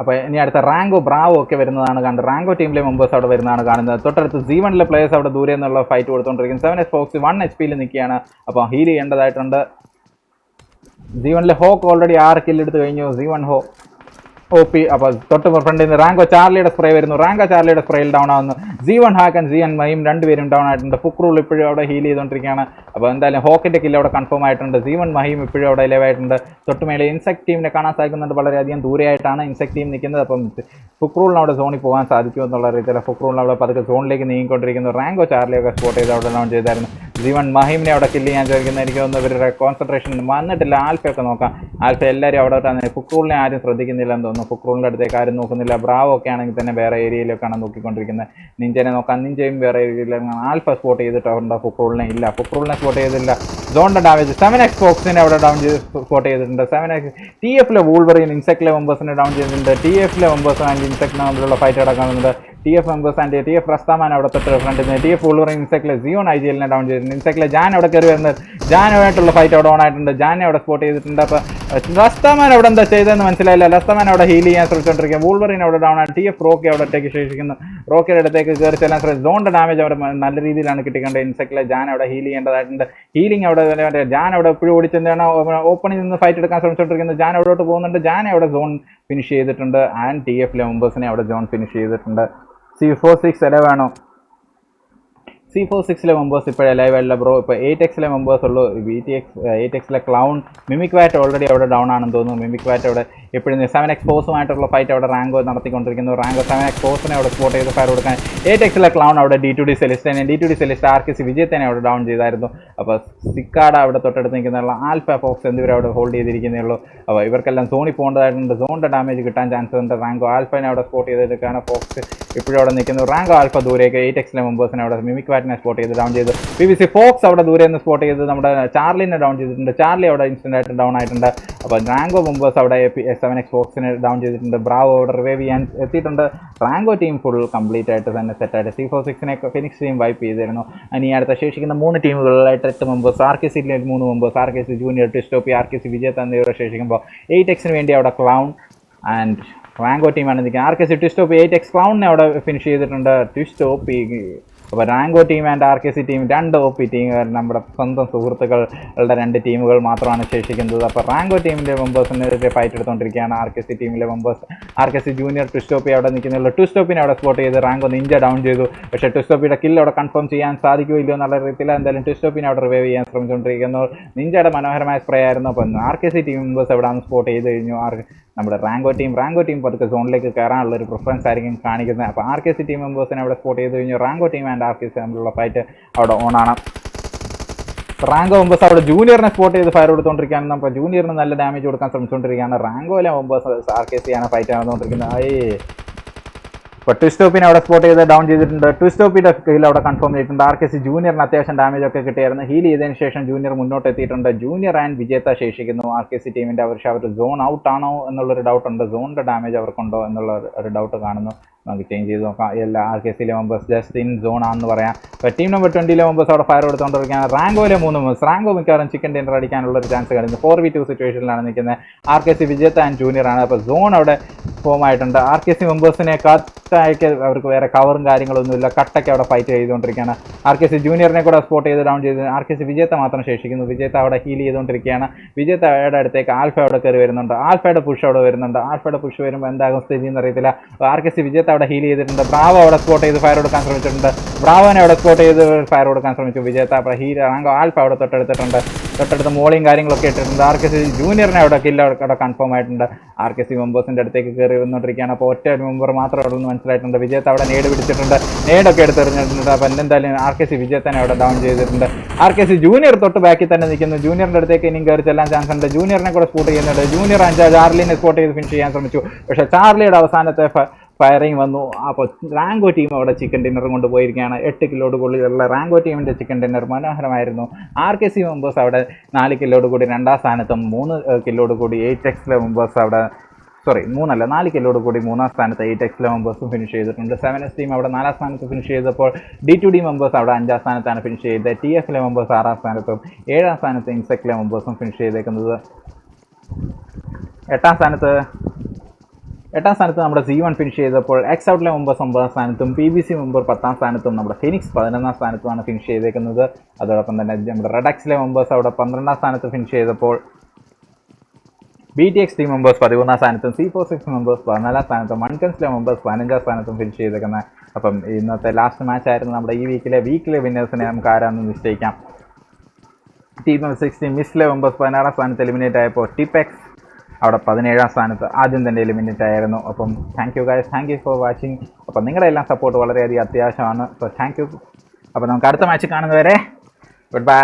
അപ്പോൾ ഇനി അടുത്ത റാങ്കോ ബ്രാവോ ഒക്കെ വരുന്നതാണ് കാണുന്നത്. റാങ്കോ ടീമിലെ മെമ്പേഴ്സ് അവിടെ വരുന്നതാണ് കാണുന്നത്. തൊട്ടടുത്ത് G1 പ്ലേയേഴ്സ് അവിടെ ദൂരെ നിന്നുള്ള ഫൈറ്റ് കൊടുത്തുകൊണ്ടിരിക്കുന്നത്. 7X ഫോക്സ് 1 HP നിൽക്കുകയാണ്. അപ്പോൾ ഹീൽ ചെയ്യേണ്ടതായിട്ടുണ്ട്. G1 ഹോക്ക് ഓൾറെഡി 6 കില്ലെടുത്ത് കഴിഞ്ഞു. G1 OP. അപ്പോൾ തൊട്ട് ഫ്രണ്ടിൽ നിന്ന് റാങ്കോ ചാർലിയുടെ സ്പ്രേ വരുന്നു. റാങ്കോ ചാർലിയുടെ സ്പ്രേയിൽ ഡൗൺ ആവുന്നു. G1 ഹാക്ക് ആൻഡ് G1 മയും രണ്ടുപേരും ഡൗൺ ആയിട്ടുണ്ട്. ഫുക്രൂൾ ഇപ്പോഴും അവിടെ ഹീൽ ചെയ്തുകൊണ്ടിരിക്കുകയാണ്. അപ്പോൾ എന്തായാലും ഹോക്കിൻ്റെ കില്ല് അവിടെ കൺഫേം ആയിട്ടുണ്ട്. G1 മഹിയും ഇപ്പോഴും അവിടെ ലൈവായിട്ടുണ്ട്. തൊട്ടുമേലെ ഇൻസെക്ട് ടീമിനെ കാണാൻ സാധിക്കുന്നുണ്ട്. വളരെയധികം ദൂരെയായിട്ടാണ് ഇൻസെക്ട് ടീം നിൽക്കുന്നത്. അപ്പം ഫുക്രൂളിന് അവിടെ സോണിൽ പോകാൻ സാധിക്കുമെന്നുള്ള രീതിയിൽ ഫുക്രൂളിന് അവിടെ പതുക്കെ സോണിലേക്ക് നീങ്ങിക്കൊണ്ടിരിക്കുന്നു. റാങ്കോ ചാർലിയൊക്കെ സ്പോട്ട് ചെയ്ത് അവിടെ ഡൗൺ ചെയ്തായിരുന്നു. G1 മഹിമിനെ അവിടെ കില്ല് ചെയ്യാൻ ചോദിക്കുന്നത്. എനിക്ക് തോന്നുന്നു ഇവരുടെ കോൺസെൻട്രേഷൻ വന്നിട്ടില്ല. ആൽഫയൊക്കെ നോക്കാം. ആൽഫ എല്ലാവരും അവിടെ ഇട്ടാണ്. ഫുക്രൂളിനെ ആരും ശ്രദ്ധിക്കുന്നില്ലെന്ന് തോന്നുന്നു. ഫുക്രൂളിൻ്റെ അടുത്തേക്ക് ആരും നോക്കുന്നില്ല. ബ്രാവോ ഒക്കെ ആണെങ്കിൽ തന്നെ വേറെ ഏരിയയിലൊക്കെയാണ് നോക്കിക്കൊണ്ടിരിക്കുന്നത്. നിഞ്ചനെ നോക്കാം. നിഞ്ചയും വേറെ ഏരിയയിലാണ്. ആൽഫ സ്പോട്ട് ചെയ്തിട്ടുണ്ടോ? ഫുക്രൂളിനെ ഇല്ല. ഫുക്രൂളിനെ സ്പോട്ട് ചെയ്തില്ല. സോണിൻ്റെ ഡാമേജ് 7X ഫോക്സിനെ അവിടെ ഡൗൺ ചെയ്ത് സ്പോട്ട് ചെയ്തിട്ടുണ്ട്. 7X TFലെ വൂൾവറിൻ ഇൻസെക്റ്റിലെ മെമ്പേഴ്സിനെ ഡൗൺ ചെയ്തിട്ടുണ്ട്. TFലെ മെമ്പേഴ്സ് ആൻഡ് ഇൻസെക്റ്റിനെ തമ്മിലുള്ള ഫൈറ്റ് നടക്കുന്നുണ്ട്. TF മെമ്പേഴ്സ് ആൻഡ് TF റസ്താമാൻ അവിടെ തൊട്ട് ഫ്രണ്ടിൽ നിന്ന് TF വൂൾവറിൻ ഇൻസെക്റ്റിലെ സിയോൺ IGLനെ ഡൗൺ ചെയ്തിട്ടുണ്ട്. ഇൻസെക്റ്റിലെ ജാൻ അവിടെ കയറി വരുന്നത് ജാനുമായിട്ടുള്ള ഫൈറ്റ് അവിടെ ഓൺ ആയിട്ടുണ്ട്. ജാനെ അവിടെ സ്പോട്ട് ചെയ്തിട്ടുണ്ട്. അപ്പോൾ റസ്താമാൻ അവിടെ എന്താ ചെയ്തതെന്ന് മനസ്സിലായില്ല. റസ്താമാൻ അവിടെ ഹീൽ ചെയ്യാൻ ശ്രമിച്ചുകൊണ്ടിരിക്കുക. വൂൾവറിൻ അവിടെ ഡൗൺ ആണ്. TF റോക്കി അവിടെ ഒറ്റയ്ക്ക് ശേഷിക്കുന്നു. റോക്കിയുടെ അടുത്തേക്ക് കയറി ചെല്ലാൻ ശ്രമിച്ചു. സോണിന്റെ ഡാമേജ് അവിടെ നല്ല രീതിയിലാണ് കിട്ടിക്കേണ്ടത്. ഇൻസെക്റ്റിലെ ജാൻ അവിടെ ഹീൽ ചെയ്യേണ്ടതായിട്ടുണ്ട്. ഹീലിംഗ് അവിടെ ജാൻ അവിടെ എപ്പോഴും ഓടിച്ചെന്താണ് ഓപ്പണിൽ നിന്ന് ഫൈറ്റ് എടുക്കാൻ ശ്രമിച്ചുകൊണ്ടിരിക്കുന്നത്. ജാൻ അവിടോട്ട് പോകുന്നുണ്ട്. ജാനെ അവിടെ സോൺ ഫിനിഷ് ചെയ്തിട്ടുണ്ട്. ആൻഡ് TFലെ മെമ്പേഴ്സിനെ അവിടെ സോൺ ഫിനിഷ് ചെയ്തിട്ടുണ്ട്. C46 വേണോ? C46 മെമ്പേഴ്സ് ഇപ്പോഴേ ലൈവല്ല ബ്രോ. ഇപ്പോൾ 8Xലെ മെമ്പേഴ്സ് ഉള്ളൂ. 8Xലെ ക്ലൗൺ മിമിക് വാറ്റ് ഓൾറെഡി അവിടെ ഡൗൺ ആണെന്ന് തോന്നുന്നു. മിമിക് വാറ്റ് അവിടെ എപ്പോഴും 7X ഫോഴ്സുമായിട്ടുള്ള ഫൈറ്റ് അവിടെ റാങ്കോ നടത്തിക്കൊണ്ടിരിക്കുന്നു. റാങ്കോ 7X ഫോഴ്സിനെ അവിടെ സ്പോട്ട് ചെയ്ത് ഫയർ കൊടുക്കാൻ 8Xലെ ക്ലൗൺ അവിടെ D2D സെലിസ്റ്റനെ RKC വിജയത്തിനെ അവിടെ ഡൗൺ ചെയ്തായിരുന്നു. അപ്പോൾ സിക്കാഡ അവിടെ തൊട്ടടുത്ത് നിൽക്കുന്നുള്ള ആൽഫ ഫോക്സ് എന്നിവർ അവിടെ ഹോൾഡ് ചെയ്തിരിക്കുന്നേ ഉള്ളൂ. അപ്പോൾ ഇവർക്കെല്ലാം സോണി പോകേണ്ടതായിട്ടുണ്ട്. സോണിൻ്റെ ഡാമേജ് കിട്ടാൻ ചാൻസ് ഉണ്ട്. റാങ്കോ ആൽഫനെ അവിടെ സ്പോട്ട് ചെയ്തെടുക്കുകയാണ്. ഫോക്സ് ഇപ്പോഴും അവിടെ നിൽക്കുന്നു. റാങ്കോ ആൽഫ ദൂരേക്ക് 8Xലെ മെമ്പേഴ്സിനെ അവിടെ മിമിക് വാറ്റിനെ സ്പോട്ട് ചെയ്ത് ഡൗൺ ചെയ്തു. BBC ഫോക്സ് അവിടെ ദൂരെ നിന്ന് സ്പോട്ട് ചെയ്ത് നമ്മുടെ ചാർലിനെ ഡൗൺ ചെയ്തിട്ടുണ്ട്. ചാർലി അവിടെ ഇൻസ്റ്റന്റ് ആയിട്ട് ഡൗൺ ആയിട്ടുണ്ട്. അപ്പോൾ റാങ്കോ മെമ്പേഴ്സ് അവിടെ 7X ഫോക്സിനെ ഡൗൺ ചെയ്തിട്ടുണ്ട്. ബ്രാവോ അവിടെ റിവൈവ് ചെയ്യാൻ എത്തിയിട്ടുണ്ട്. റാങ്കോ ടീം ഫുൾ കംപ്ലീറ്റ് ആയിട്ട് തന്നെ സെറ്റായിട്ട് C46നെ ഫിനിക്സ് ടീം വൈപ്പ് ചെയ്തിരുന്നു. ഇനി അടുത്ത ശേഷിക്കുന്ന 3 ടീമുകളിലായിട്ട് 8 മെമ്പേഴ്സ്. RKCയിലെ 3 മെമ്പേഴ്സ് RKC ജൂനിയർ, ട്വിസ്റ്റോപ്പി, RKC വിജയത്ത് എന്നിവരെ ശേഷിക്കുമ്പോൾ 8Xന് വേണ്ടി അവിടെ ക്ലൗൺ ആൻഡ് റാങ്കോ ടീമാണ് നിൽക്കുന്നത്. RKC ട്വിസ്റ്റോപ്പി 8X ക്ലൗണിനെ അവിടെ ഫിനിഷ് ചെയ്തിട്ടുണ്ട്. ട്വിസ്റ്റോപ്പി അപ്പോൾ റാങ്കോ team and RKC team 2 OP ടീമുകൾ നമ്മുടെ സ്വന്തം സുഹൃത്തുക്കളുടെ 2 ടീമുകൾ മാത്രമാണ് ശേഷിക്കുന്നത്. അപ്പോൾ റാങ്കോ ടീമിൻ്റെ മെമ്പേഴ്സിനെതിരെ ഫൈറ്റ് എടുത്തുകൊണ്ടിരിക്കുകയാണ് RKC ടീമിലെ മെമ്പേഴ്സ്. RKC ജൂനിയർ ട്വിസ്റ്റോപ്പി അവിടെ നിൽക്കുന്നുള്ളൂ. ട്വിസ്റ്റോപ്പിനെ അവിടെ സ്പോട്ട് ചെയ്ത് റാങ്കോ നിഞ്ച ഡൗൺ ചെയ്തു. പക്ഷേ ട്വിസ്റ്റോപ്പിയുടെ കില്ല് അവിടെ കൺഫേം ചെയ്യാൻ സാധിക്കുമോ ഇല്ലയോ എന്നുള്ള രീതിയിൽ എന്തായാലും ട്വിസ്റ്റോപ്പിനെ അവിടെ റിവൈവ് ചെയ്യാൻ ശ്രമിച്ചുകൊണ്ടിരിക്കുന്നു. നിഞ്ചയുടെ മനോഹരമായ സ്പ്രേ ആയിരുന്നു. അപ്പോൾ RKC ടീം മെമ്പേഴ്സ് അവിടെ സ്പോട്ട് ചെയ്ത് കഴിഞ്ഞു. നമ്മുടെ റാങ്കോ ടീം പതുക്കെ സോണിലേക്ക് കയറാനുള്ളൊരു പ്രിഫറൻസ് ആയിരിക്കും കാണിക്കുന്നത്. അപ്പോൾ RKC ടീം മെമ്പേഴ്സിനെ അവിടെ സ്പോട്ട് ചെയ്ത് കഴിഞ്ഞു. റാങ്കോ ടീം ആൻഡ് RKC തമ്മിലുള്ള ഫൈറ്റ് അവിടെ ഓണാണ്. റാങ്കോ മെമ്പേഴ്സ് അവിടെ ജൂനിയറിനെ സ്പോട്ട് ചെയ്ത് ഫയർ കൊടുത്തുകൊണ്ടിരിക്കുകയാണ്. അപ്പോൾ ജൂനിയറിന് നല്ല ഡാമേജ് കൊടുക്കാൻ ശ്രമിച്ചുകൊണ്ടിരിക്കുകയാണ്. റാങ്കോയിലെ മെമ്പേഴ്സ് RKC ആണ് ഫൈറ്റ് നടന്നുകൊണ്ടിരിക്കുന്നത്. ഇപ്പോൾ ട്വിസ്റ്റോപ്പിനെ അവിടെ സ്പോട്ട് ചെയ്ത് ഡൗൺ ചെയ്തിട്ടുണ്ട്. ട്വിസ്റ്റോപ്പിയുടെ കിൽ അവിടെ കൺഫേം ചെയ്തിട്ടുണ്ട്. RKC ജൂനിയറിന് അത്യാവശ്യം ഡാമേജ് ഒക്കെ കിട്ടിയായിരുന്നു. ഹീൽ ചെയ്തതിന് ശേഷം ജൂനിയർ മുന്നോട്ട് എത്തിയിട്ടുണ്ട്. ജൂനിയർ ആൻഡ് വിജേത ശേഷിക്കുന്നു. RKC ടീമിൻ്റെ അവർ സോൺ ഔട്ട് ആണോ എന്നുള്ളൊരു ഡൗട്ടുണ്ട്. സോണിൻ്റെ ഡാമേജ് അവർക്കുണ്ടോ എന്നുള്ള ഒരു ഡൗട്ട് കാണുന്നു. നമുക്ക് ചേഞ്ച് ചെയ്ത് നോക്കാം. എല്ലാ RKCയിലെ മെമ്പേഴ്സ് ജസ്റ്റ് ഇൻ സോൺ ആണെന്ന് പറയാം. ഇപ്പോൾ ടീം നമ്പർ 20ലെ മെമ്പേഴ്സ് അവിടെ ഫയർ കൊടുത്തുകൊണ്ടിരിക്കുകയാണ്. റാങ്കോയിലെ 3 മെമ്പേഴ്സ്. റാങ്കോ മിക്കവാറും ചിക്കൻ ഡിന്നർ അടിക്കാനുള്ളൊരു ചാൻസ് കാണുന്നു. 4v2 സിറ്റുവേഷനിലാണ് നിൽക്കുന്നത്. RKC വിജേത ആൻഡ് ജൂനിയർ ആണ്. അപ്പോൾ സോൺ അവിടെ ഫോം ആയിട്ടുണ്ട്. RKC മെമ്പേഴ്സിനെ കട്ടായിട്ട് അവർക്ക് വേറെ കവറും കാര്യങ്ങളൊന്നുമില്ല. കട്ടൊക്കെ അവിടെ ഫൈറ്റ് ചെയ്തുകൊണ്ടിരിക്കുകയാണ്. RKC ജൂനിയറിനെ കൂടെ സ്പോട്ട് ചെയ്ത് ഡൗൺ ചെയ്ത് RKC വിജേത മാത്രം ശേഷിക്കുന്നു. വിജേത അവിടെ ഹീൽ ചെയ്തുകൊണ്ടിരിക്കുകയാണ്. വിജേതയുടെ അടുത്തേക്ക് ആൽഫ അവിടെ കയറി വരുന്നുണ്ട്. ആൽഫയുടെ പുഷ് അവിടെ വരുന്നുണ്ട്. ആൽഫയുടെ പുഷ് വരുമ്പോൾ എന്താകും സ്ഥിതി എന്നറിയത്തില്ല. RKC വിജേത അവിടെ ഹീൽ ചെയ്തിട്ടുണ്ട്. ബ്രാവോ അവിടെ സ്പോട്ട് ചെയ്ത് ഫയർ കൊടുക്കാൻ ശ്രമിച്ചിട്ടുണ്ട്. ബ്രാവോനെ അവിടെ സ്പോട്ട് ചെയ്ത് ഫയർ കൊടുക്കാൻ ശ്രമിച്ചു വിജേത. അപ്പോൾ റാങ്കോ ആൽഫ അവിടെ തൊട്ടടുത്തിട്ടുണ്ട്. തൊട്ടടുത്ത് മോളിയും കാര്യങ്ങളൊക്കെ ഇട്ടിട്ടുണ്ട്. RKC ജൂനിയറിനെ അവിടെ കില്ല് അവിടെ കൺഫേം ആയിട്ടുണ്ട്. RKC മെമ്പേഴ്സിൻ്റെ അടുത്തേക്ക് കയറി വന്നുകൊണ്ടിരിക്കുകയാണ്. അപ്പോൾ ഒറ്റ മെമ്പർ മാത്രമേ ഉള്ളൂ എന്ന് മനസ്സിലായിട്ടുണ്ട്. വിജയത്ത് അവിടെ നേട് പിടിച്ചിട്ടുണ്ട്. നേടൊക്കെ എടുത്തെറിഞ്ഞിട്ടുണ്ട്. അപ്പോൾ എന്തായാലും RKC വിജയത്തിനെ അവിടെ ഡൗൺ ചെയ്തിട്ടുണ്ട്. RKC ജൂനിയർ തൊട്ട് ബാക്കിൽ തന്നെ നിൽക്കുന്നു. ജൂനിയറിൻ്റെ അടുത്തേക്ക് ഇനിയും കയറി ചെല്ലാൻ ചാൻസ് ഉണ്ട്. ജൂനിയറിനെ കൂടെ സ്പോട്ട് ചെയ്യുന്നുണ്ട്. ജൂനിയർ ചാർലിനെ സ്പോട്ട് ചെയ്ത് ഫിനിഷ് ചെയ്യാൻ ശ്രമിച്ചു. പക്ഷേ ചാർലിയുടെ അവസാനത്തെ ഫയറിങ് വന്നു. അപ്പോൾ റാങ്കോ ടീം അവിടെ ചിക്കൻ ഡിന്നറും കൊണ്ട് പോയിരിക്കുകയാണ്. 8 കിലോട് കൂടിയുള്ള റാങ്കോ ടീമിൻ്റെ ചിക്കൻ ഡിന്നർ മനോഹരമായിരുന്നു. RKC മെമ്പേഴ്സ് അവിടെ 4 കിലോട് കൂടി 2ാം സ്ഥാനത്തും 3 കിലോട് കൂടി 8Xലെ മെമ്പേഴ്സ് അവിടെ 4 കിലോട് കൂടി 3ാം സ്ഥാനത്ത് 8Xലെ മെമ്പേഴ്സും ഫിനിഷ് ചെയ്തിട്ടുണ്ട്. 7S ടീം അവിടെ 4ാം സ്ഥാനത്ത് ഫിനിഷ് ചെയ്തപ്പോൾ D2D മെമ്പേഴ്സ് അവിടെ 5ാം സ്ഥാനത്താണ് ഫിനിഷ് ചെയ്തത്. TFലെ മെമ്പേഴ്സ് 6ാം സ്ഥാനത്തും 7ാം സ്ഥാനത്ത് ഇൻസെക്റ്റിലെ മെമ്പേഴ്സും ഫിനിഷ് ചെയ്തേക്കുന്നത്. 8ാം സ്ഥാനത്ത് നമ്മുടെ C1 ഫിനിഷ് ചെയ്തപ്പോൾ എക്സ് ഔട്ടിലെ മെമ്പേഴ്സ് 9ാം സ്ഥാനത്തും PBC മെമ്പർ 10ാം സ്ഥാനത്തും നമ്മുടെ ഫിനിക്സ് 11ാം സ്ഥാനത്തുമാണ് ഫിനിഷ് ചെയ്തേക്കുന്നത്. അതോടൊപ്പം തന്നെ നമ്മുടെ റെഡക്സിലെ മെമ്പേഴ്സ് അവിടെ 12ാം സ്ഥാനത്ത് ഫിനിഷ് ചെയ്തപ്പോൾ BTX ടീം മെമ്പേഴ്സ് 13ാം സ്ഥാനത്തും C46 മെമ്പേഴ്സ് 14ാം സ്ഥാനത്തും മൺകൻസിലെ മെമ്പേഴ്സ് 15ാം സ്ഥാനത്തും ഫിനിഷ് ചെയ്തേക്കുന്നത്. അപ്പം ഇന്നത്തെ ലാസ്റ്റ് മാച്ച് ആയിരുന്നു നമ്മുടെ ഈ വീക്കിലെ വിന്നേഴ്സിനെ നമുക്ക് ആരാന്ന് നിശ്ചയിക്കാം. ടീം നമ്പർ 16 മിസ്സിലെ മെമ്പേഴ്സ് 16ാം സ്ഥാനത്ത് എലിമിനേറ്റ് ആയപ്പോൾ ടിപ്പെക്സ് അവിടെ 17ാം സ്ഥാനത്ത് ആദ്യം തന്നെ എലിമിനേറ്റ് ആയിരുന്നു. അപ്പം thank you guys, thank you for watching. അപ്പം നിങ്ങളുടെ എല്ലാം സപ്പോർട്ട് വളരെയധികം അത്യാവശ്യമാണ്. So thank you. അപ്പോൾ നമുക്ക് അടുത്ത മാച്ച് കാണുന്നവരെ ഗുഡ് ബൈ.